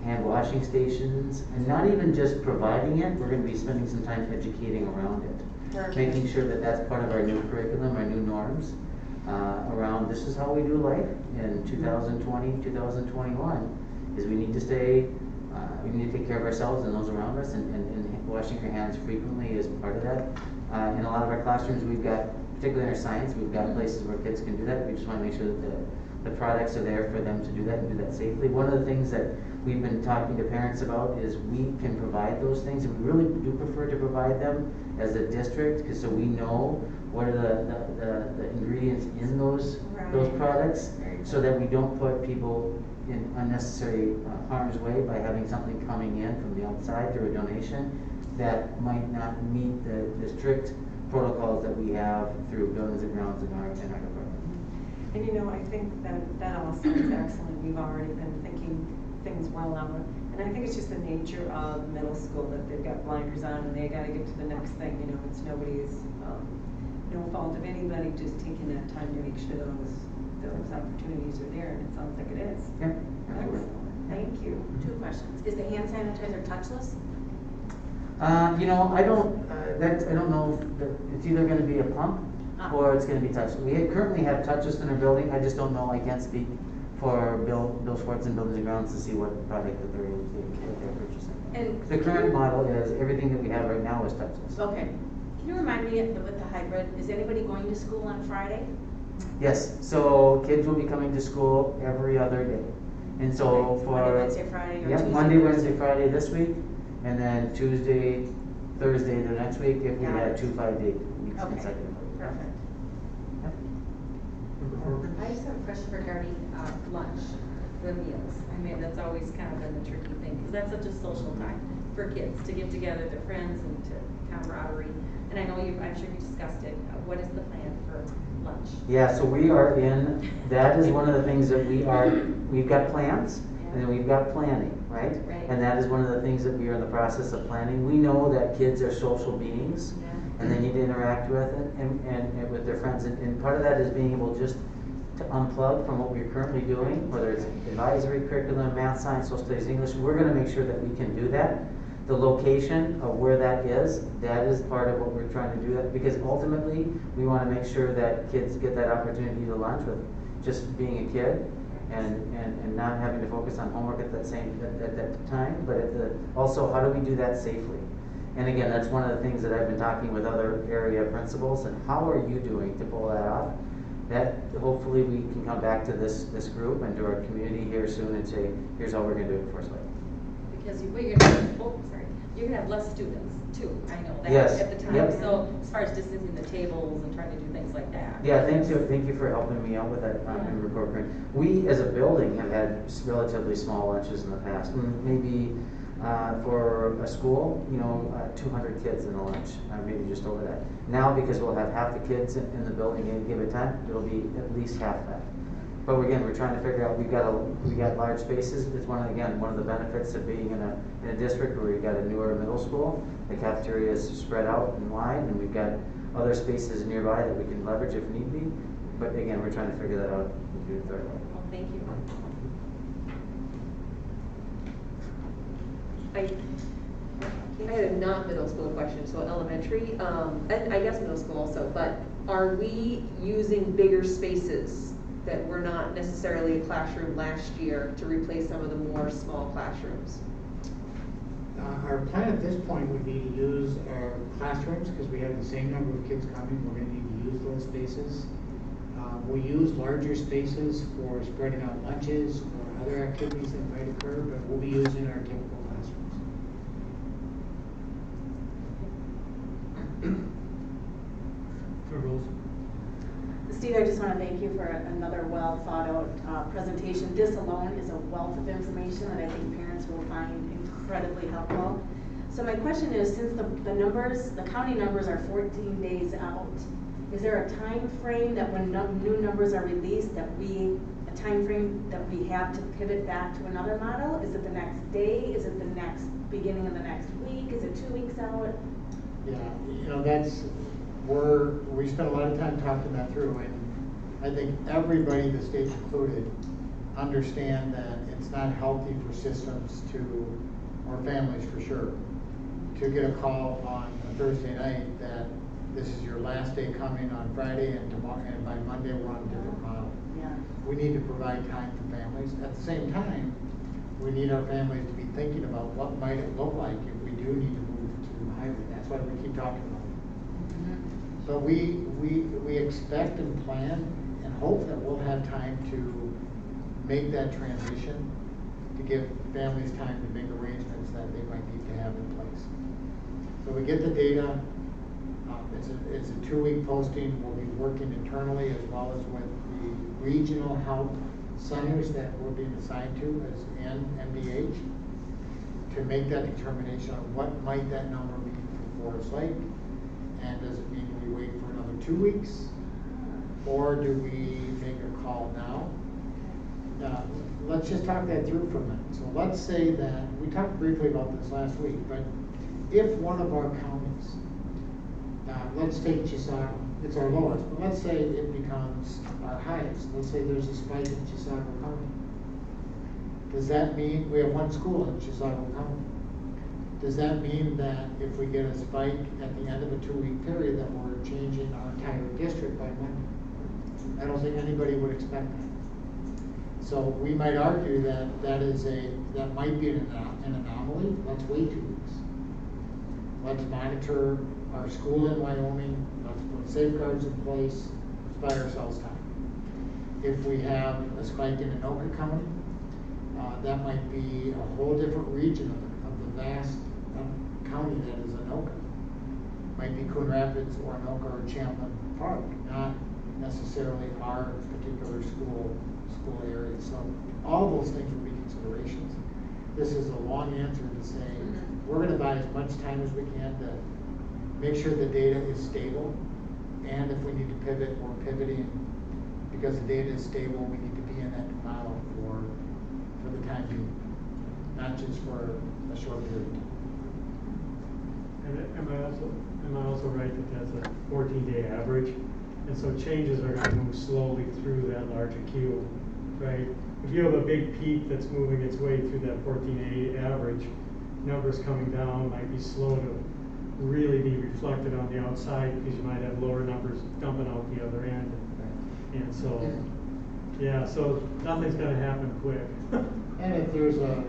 S11: Hand washing stations, and not even just providing it, we're going to be spending some time educating around it.
S8: Perfect.
S11: Making sure that that's part of our new curriculum, our new norms, around this is how we do life in 2020, 2021, is we need to take care of ourselves and those around us, and washing your hands frequently is part of that. In a lot of our classrooms, we've got, particularly in our science, we've got places where kids can do that. We just want to make sure that the products are there for them to do that and do that safely. One of the things that we've been talking to parents about is we can provide those things, and we really do prefer to provide them as a district, because so we know what are the ingredients in those products, so that we don't put people in unnecessary harm's way by having something coming in from the outside through a donation that might not meet the strict protocols that we have through buildings and grounds in our department.
S8: And you know, I think that all sounds excellent. We've already been thinking things well out. And I think it's just the nature of middle school that they've got blinders on and they gotta get to the next thing, you know, it's nobody's, no fault of anybody, just taking that time to make sure those opportunities are there, and it sounds like it is.
S11: Yeah.
S8: Excellent. Thank you.
S9: 2 questions. Is the hand sanitizer touchless?
S11: You know, I don't know if it's either gonna be a pump or it's gonna be touchless. We currently have touchless in our building, I just don't know, I can't speak for Bill Schwartz and Buildings and Grounds to see what product that they're purchasing.
S9: And
S11: The current model is, everything that we have right now is touchless.
S9: Okay. Can you remind me with the hybrid, is anybody going to school on Friday?
S11: Yes, so kids will be coming to school every other day. And so
S9: Okay,
S11: for.
S9: Monday, Wednesday, Friday, or
S11: Yep,
S9: Tuesday,
S11: Monday,
S9: Thursday?
S11: Wednesday, Friday this week, and then Tuesday, Thursday the next week if we
S9: Got
S11: had
S9: it.
S11: 2 5-day weeks
S9: Okay,
S11: consecutively.
S9: perfect.
S11: Yep.
S1: I just have a question regarding lunch, the meals. I mean, that's always kind of been the tricky thing, because that's such a social time for kids to get together, their friends, and to camaraderie. And I know I'm sure you discussed it. What is the plan for lunch?
S11: Yeah, so we are that is one of the things that we've got plans, and then we've got planning, right?
S1: Right.
S11: And that is one of the things that we are in the process of planning. We know that kids are social beings, and they need to interact with it and with their friends. And part of that is being able just to unplug from what we're currently doing, whether it's advisory curriculum, math, science, social studies, English. We're going to make sure that we can do that. The location of where that is part of what we're trying to do, that because ultimately we want to make sure that kids get that opportunity to lunch with just being a kid and not having to focus on homework at that time, but also how do we do that safely? And again, that's one of the things that I've been talking with other area principals, and how are you doing to pull that off? That hopefully we can come back to this group and to our community here soon and say, here's how we're going to do it for us.
S1: Because you're gonna have less students too, I know that
S11: Yes.
S1: at the time.
S11: Yep.
S1: So as far as distancing the tables and trying to do things like that.
S11: Yeah, thank you for helping me out with that in report card. We as a building have had relatively small lunches in the past. Maybe for a school, 200 kids in a lunch, maybe just over that. Now, because we'll have half the kids in the building at a given time, it'll be at least half that. But again, we're trying to figure out, we got large spaces. It's one of the benefits of being in a district where we've got a newer middle school. The cafeteria is spread out and wide, and we've got other spaces nearby that we can leverage if need be. But again, we're trying to figure that out and do it the right way.
S1: Well, thank you.
S5: I had a not middle school question, so elementary, and I guess middle school also, but are we using bigger spaces that were not necessarily a classroom last year to replace some of the more small classrooms?
S10: Our plan at this point would be to use our classrooms, because we have the same number of kids coming, we're gonna need to use those spaces. We use larger spaces for spreading out lunches or other activities that might occur, but we'll be using our typical classrooms.
S9: Steve, I just want to thank you for another well thought out presentation. This alone is a wealth of information that I think parents will find incredibly helpful. So my question is, since the county numbers are 14 days out, is there a time frame that when new numbers are released a time frame that we have to pivot back to another model? Is it the next day? Is it the next beginning of the next week? Is it 2 weeks out?
S10: Yeah, we spent a lot of time talking that through, and I think everybody, the state included, understand that it's not healthy for systems or families for sure, to get a call on a Thursday night that this is your last day coming on Friday, and tomorrow, and by Monday we're on a different model.
S9: Yeah.
S10: We need to provide time for families. At the same time, we need our families to be thinking about what might it look like if we do need to move to hybrid. That's why we keep talking about it. But we expect and plan and hope that we'll have time to make that transition, to give families time to make arrangements that they might need to have in place. So we get the data. It's a 2-week posting. We'll be working internally as well as with the regional health centers that we're being assigned to and MDH to make that determination on what might that number be for Forest Lake. And does it mean we wait for another 2 weeks? Or do we make a call now. Let's just talk that through for a minute. So let's say that, we talked briefly about this last week, but if one of our counties, let's take Chisago, it's our lowest, but let's say it becomes our highest. Let's say there's a spike in Chisago County. Does that mean, we have one school in Chisago County. Does that mean that if we get a spike at the end of a 2-week period that we're changing our entire district by Monday? I don't think anybody would expect that. So we might argue that that might be an anomaly. Let's wait 2 weeks. Let's monitor our school in Wyoming. Let's put safeguards in place. Let's buy ourselves time. If we have a spike in Anoka County, that might be a whole different region of the vast county that is Anoka. Might be Coon Rapids or Anoka or Champlin Park, not necessarily our particular school area. So all those things would be considerations. This is a long answer to say we're going to buy as much time as we can to make sure the data is stable, and if we need to pivot, we're pivoting because the data is stable. We need to be in that new model for the time being, not just for a short period of time.
S3: Am I also right that that's a 14-day average? And so changes are gonna move slowly through that larger queue, right? If you have a big peak that's moving its way through that 14-day average, numbers coming down might be slow to really be reflected on the outside because you might have lower numbers dumping out the other end. And so, yeah, so nothing's gonna happen quick.
S10: And if there's an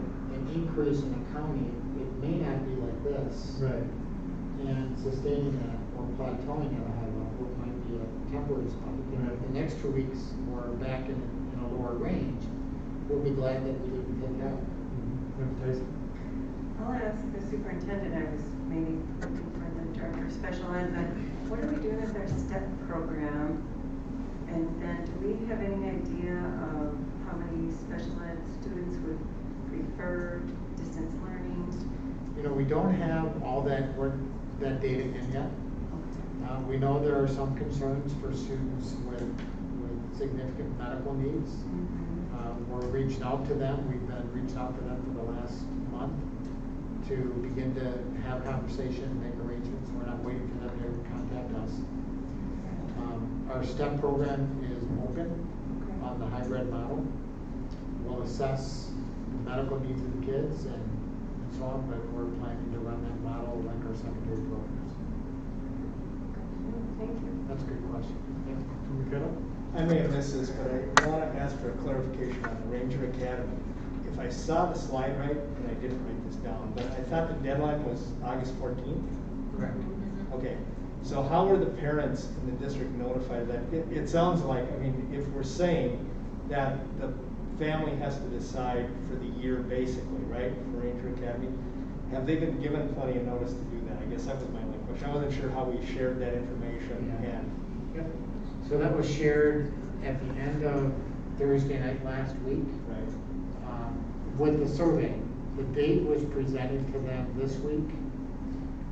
S10: increase in a county, it may not be like this.
S3: Right.
S10: And sustaining that or plateauing at a high level, it might be a temporary spike.
S3: Right.
S10: The next 2 weeks, we're back in a lower range. We'll be glad that we didn't pick out.
S3: Tyson?
S8: I'll ask the superintendent, I was maybe looking for the director of special ed, but what are we doing with our STEP program? And then do we have any idea of how many special ed students would prefer distance learning?
S10: You know, we don't have all that data in yet. We know there are some concerns for students with significant medical needs. We're reaching out to them. We've been reaching out to them for the last month to begin to have conversation and make arrangements. We're not waiting for them to contact us. Our STEP program is open on the hybrid model. We'll assess the medical needs of the kids and so on, but we're planning to run that model like our secondary programs.
S8: Thank you.
S10: That's a good question. Yeah.
S6: I may have missed this, but I want to ask for a clarification on the Ranger Academy. If I saw the slide right, and I didn't write this down, but I thought the deadline was August 14th?
S10: Correct.
S6: Okay, so how were the parents in the district notified of that? It sounds like, I mean, if we're saying that the family has to decide for the year basically, right, for Ranger Academy, have they been given plenty of notice to do that? I guess that was my only question. I wasn't sure how we shared that information and.
S10: Yep. So that was shared at the end of Thursday night last week.
S6: Right.
S10: With the survey. The date was presented to them this week.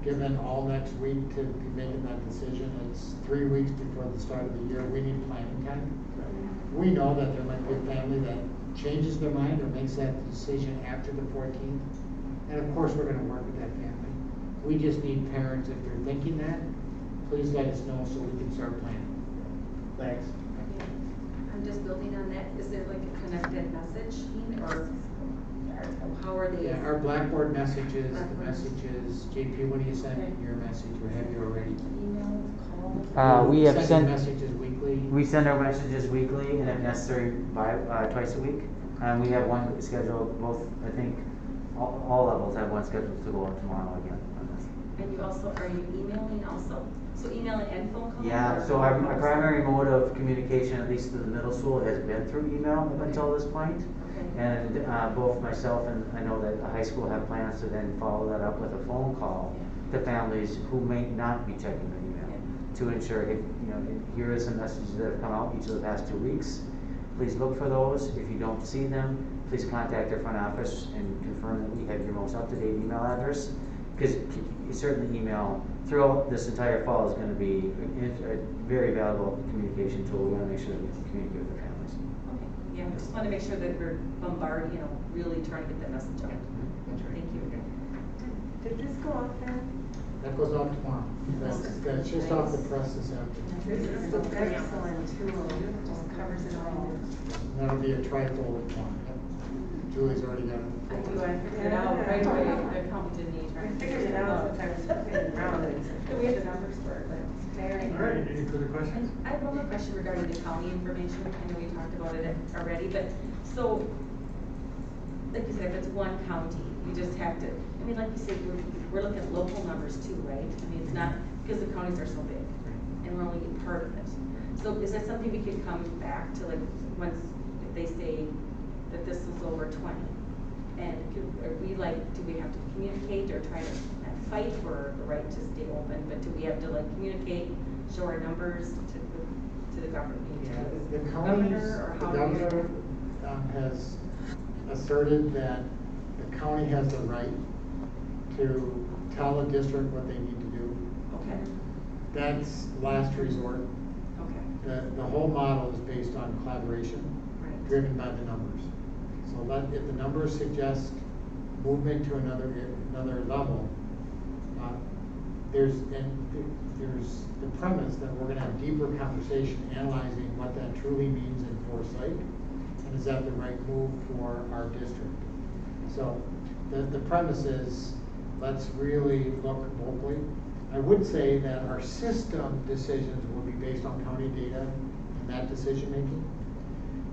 S10: Given all next week to be making that decision, it's 3 weeks before the start of the year. We need planning time. We know that there might be a family that changes their mind or makes that decision after the 14th. And of course, we're going to work with that family. We just need parents, if they're thinking that, please let us know so we can start planning.
S6: Thanks.
S1: I'm just building on that. Is there like a connected messaging or how are they?
S10: Yeah, our Blackboard messages, the messages, JP, what do you send in your message, or have you already?
S1: Email, call?
S11: We have
S10: Send
S11: sent
S10: messages weekly.
S11: We send our messages weekly, and if necessary, twice a week. And we have one scheduled, both, I think, all levels have one scheduled to go out tomorrow again on this.
S1: And you also, are you emailing also? So emailing and phone calls?
S11: Yeah, so our primary mode of communication, at least to the middle school, has been through email up until this point. And both myself and I know that the high school have plans to then follow that up with a phone call to families who may not be checking their email to ensure, if, you know, here are some messages that have come out each of the past 2 weeks. Please look for those. If you don't see them, please contact our front office and confirm that we have your most up-to-date email address. Because certainly email throughout this entire fall is going to be a very valuable communication tool. We want to make sure that we can communicate with the families.
S1: Yeah, I just want to make sure that we're bombarding, really trying to get that message out.
S10: That's right.
S1: Thank you.
S8: Did this go out there?
S10: That goes out tomorrow. That's just off the press this afternoon.
S8: This is an excellent tool, just covers it all.
S10: That'll be a trifold one. Julie's already got it.
S1: I do, I figured it out right away, the accountant didn't need.
S8: I figured it out since I was flipping around it.
S1: We had the numbers for it, but it's very.
S3: All right, any further questions?
S1: I have one more question regarding the county information. I know we talked about it already, but so, like you said, if it's one county, you just have to, like you said, we're looking at local numbers too, right? It's not, because the counties are so big, and we're only part of it. So is that something we could come back to, like, once, if they say that this is over 20? And are we do we have to communicate or try to not fight for the right to stay open, but do we have to communicate, show our numbers to the government?
S10: The
S1: Governor, or how do you-
S10: governor has asserted that the county has the right to tell a district what they need to do.
S1: Okay,
S10: That's last resort.
S1: okay,
S10: The whole model is based on collaboration,
S1: right.
S10: driven by the numbers. So if the numbers suggest movement to another level, there's the premise that we're gonna have deeper conversation analyzing what that truly means in Forsyth, and is that the right move for our district? So the premise is, let's really look locally. I would say that our system decisions will be based on county data and that decision making.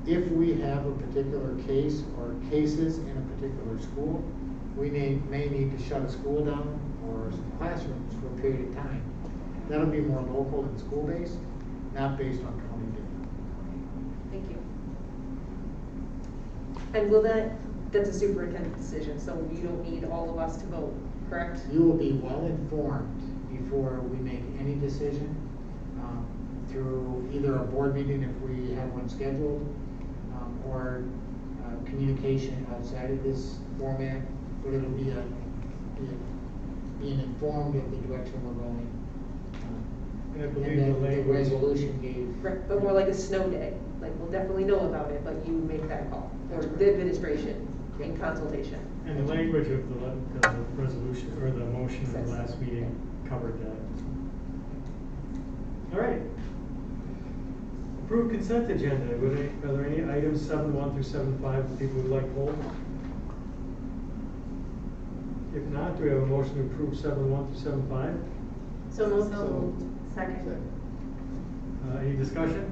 S10: If we have a particular case or cases in a particular school, we may need to shut a school down or some classrooms for a period of time. That'll be more local and school-based, not based on county data.
S1: Thank you.
S5: And that's a superintendent decision, so you don't need all of us to vote, correct?
S10: You will be well informed before we make any decision, through either a board meeting if we have one scheduled, or communication outside of this format, but it'll be being informed of the direction we're going.
S3: And I
S10: And
S3: believe
S10: then
S3: the
S10: the
S3: language.
S10: resolution gave.
S5: Right, but more like a snow day, we'll definitely know about it, but you make that call, or the administration in consultation.
S3: And the language of the resolution, or the motion of the last meeting covered that. All right. Approved consent agenda. Are there any items 7.1 through 7.5 that people would like to hold? If not, do we have a motion to approve 7.1 through 7.5?
S9: So moved.
S8: Second.
S3: Any discussion?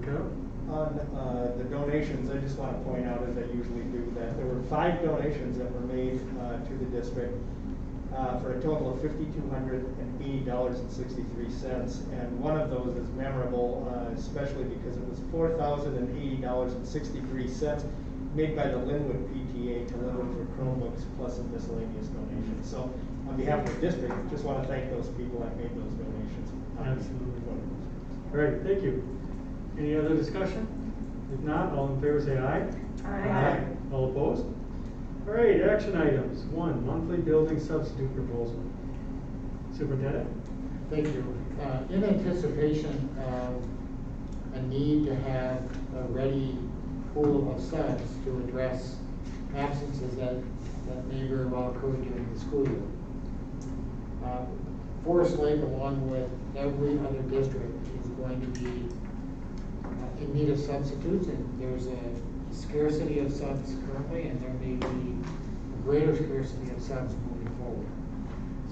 S3: Okay.
S6: On the donations, I just want to point out, as I usually do, that there were 5 donations that were made to the district for a total of $5,280.63. And one of those is memorable, especially because it was $4,080.63 made by the Linwood PTA to Linwood for Chromebooks plus a miscellaneous donation. So on behalf of the district, I just want to thank those people that made those donations.
S3: Absolutely. All right, thank you. Any other discussion? If not, all in favor say aye.
S8: Aye.
S3: All opposed? All right, action items. 1, monthly building substitute proposal. Superintendent?
S10: Thank you. In anticipation of a need to have a ready pool of subs to address absences that may very well occur during the school year, Forest Lake, along with every other district, is going to be in need of substitutes, and there's a scarcity of subs currently, and there may be a greater scarcity of subs moving forward.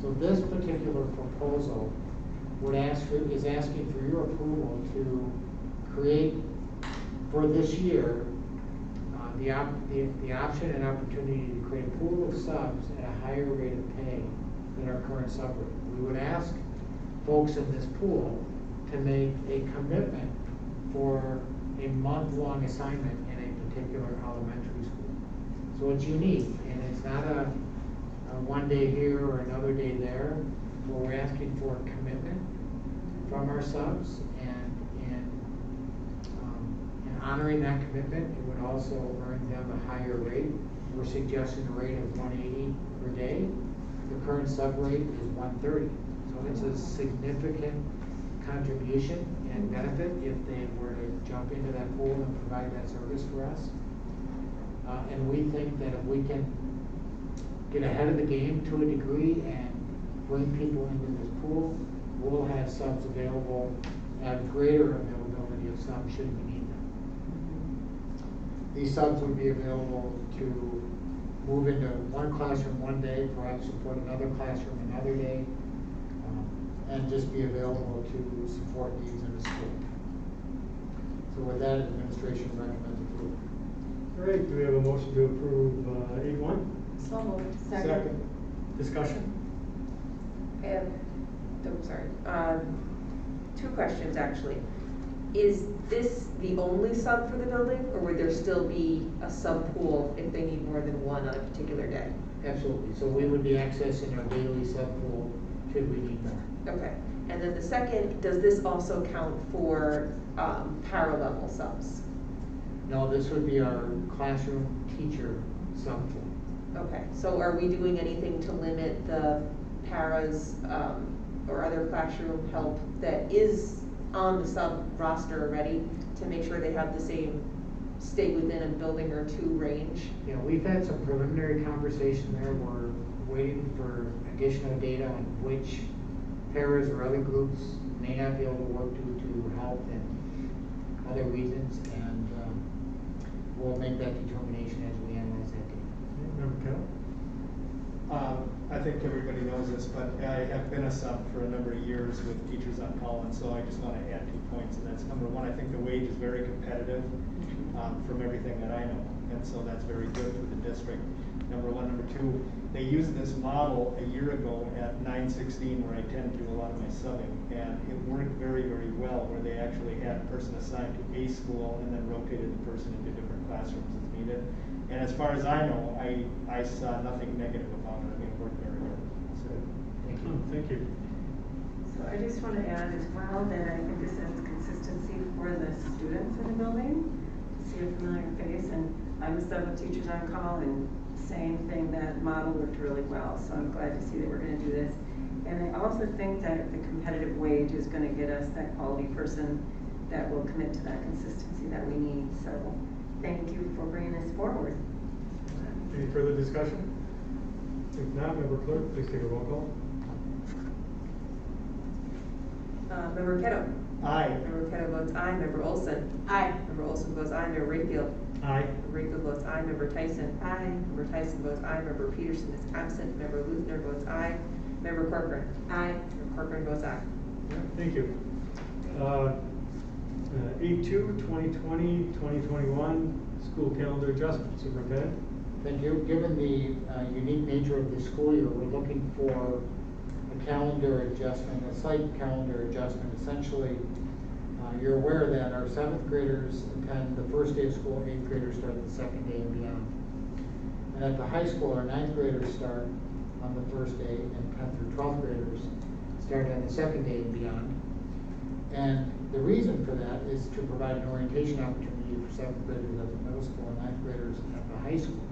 S10: So this particular proposal is asking for your approval to create for this year the option and opportunity to create a pool of subs at a higher rate of pay than our current sub rate. We would ask folks in this pool to make a commitment for a month-long assignment in a particular elementary school. So it's unique, and it's not a one day here or another day there. We're asking for a commitment from our subs, and honoring that commitment, it would also earn them a higher rate. We're suggesting a rate of $180 per day. The current sub rate is $130. So it's a significant contribution and benefit if they were to jump into that pool and provide that service for us. And we think that if we can get ahead of the game to a degree and bring people into this pool, we'll have subs available, have greater availability of subs should we need them. These subs would be available to move into one classroom one day, perhaps support another classroom another day, and just be available to support needs in the school. So with that, administration recommends approval.
S3: All right, do we have a motion to approve 8-1?
S5: So moved.
S6: Second.
S3: Discussion?
S5: Two questions actually. Is this the only sub for the building, or would there still be a sub pool if they need more than one on a particular day?
S10: Absolutely. So we would be accessing our daily sub pool should we need more.
S5: Okay. And then the second, does this also count for para-level subs?
S10: No, this would be our classroom teacher sub pool.
S5: Okay. So are we doing anything to limit the paras or other classroom help that is on the sub roster already to make sure they have the same stay within a building or two range?
S10: Yeah, we've had some preliminary conversation there. We're waiting for additional data on which paras or other groups may not be able to work due to health and other reasons, and we'll make that determination as we analyze that data.
S3: Member Kettle?
S6: I think everybody knows this, but I have been a sub for a number of years with Teachers on Call, and so I just want to add 2 points, and that's number one, I think the wage is very competitive from everything that I know, and so that's very good for the district. Number one. Number two, they used this model a year ago at 916 where I tend to do a lot of my subbing, and it worked very, very well where they actually had a person assigned to a school and then rotated the person into different classrooms as needed. And as far as I know, I saw nothing negative about it. I mean, it worked very well. So,
S10: Thank you.
S3: Thank you.
S8: So I just want to add as well that I think this adds consistency for the students in the building, to see a familiar face, and I'm a sub of Teachers on Call, and same thing, that model worked really well, so I'm glad to see that we're going to do this. And I also think that the competitive wage is going to get us that quality person that will commit to that consistency that we need, so thank you for bringing this forward.
S3: Any further discussion? If not, Member Clerk, please take a roll call.
S5: Member Kettle?
S6: aye.
S5: Member Kettle votes aye. Member Olson?
S9: Aye.
S5: Member Olson votes aye. Member Rayfield?
S3: Aye.
S5: Member Rayfield votes aye. Member Tyson?
S9: Aye.
S5: Member Tyson votes aye. Member Peterson is absent. Member Luther votes aye. Member Corcoran?
S9: Aye.
S5: Member Corcoran votes aye.
S3: Thank you. 8-2, 2020-2021 school calendar adjustment. Superintendent?
S10: Thank you. Given the unique nature of the school year, we're looking for a calendar adjustment, a slight calendar adjustment. Essentially, you're aware that our 7th graders attend the first day of school, 8th graders start the second day and beyond. And at the high school, our 9th graders start on the first day, and 10th through 12th graders start on the second day and beyond. And the reason for that is to provide an orientation opportunity for 7th graders at the middle school and 9th graders at the high school.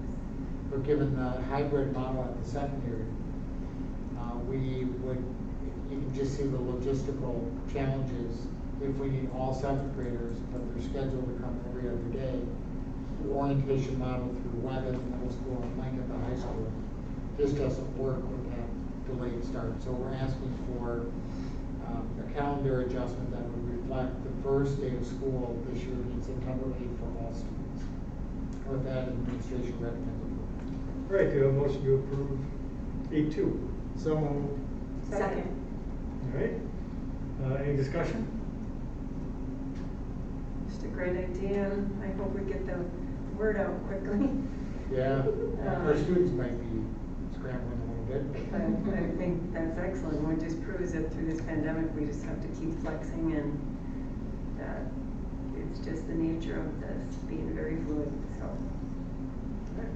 S10: But given the hybrid model at the secondary, you can just see the logistical challenges if we need all 7th graders, but they're scheduled to come every other day. The orientation model through Webb at the middle school and Link at the high school just doesn't work with that delayed start. So we're asking for a calendar adjustment that would reflect the first day of school this year being September 8th for all students. With that, administration recommends approval.
S3: All right, do you have a motion to approve 8-2?
S6: So moved.
S9: Second.
S3: All right. Any discussion?
S8: Just a great idea. I hope we get the word out quickly.
S10: Yeah, our students might be scrambling a little bit.
S8: But I think that's excellent. It just proves that through this pandemic, we just have to keep flexing, and that it's just the nature of this being very fluid, so.
S3: All right.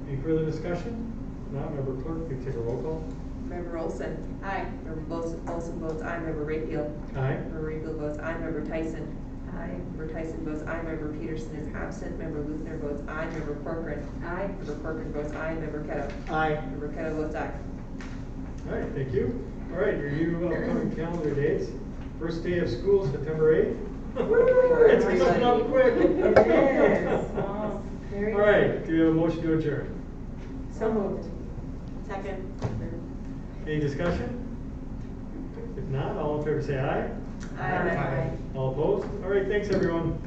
S3: Any further discussion? Not, Member Clerk, please take a roll call.
S5: Member Olson?
S9: Aye.
S5: Member Olson votes aye. Member Rayfield?
S3: Aye.
S5: Member Rayfield votes aye. Member Tyson?
S8: Aye.
S5: Member Tyson votes aye. Member Peterson is absent. Member Luther votes aye. Member Corcoran?
S9: Aye.
S5: Member Corcoran votes aye. Member Kettle?
S6: Aye.
S5: Member Kettle votes aye.
S3: All right, thank you. All right, review upcoming calendar dates. First day of school, September 8th. It's coming up quick.
S8: It is. Wow, very
S3: All right, do you have a motion to adjourn?
S8: So moved.
S9: Second.
S3: Any discussion? If not, all in favor say aye.
S8: Aye.
S3: All opposed? All right, thanks everyone.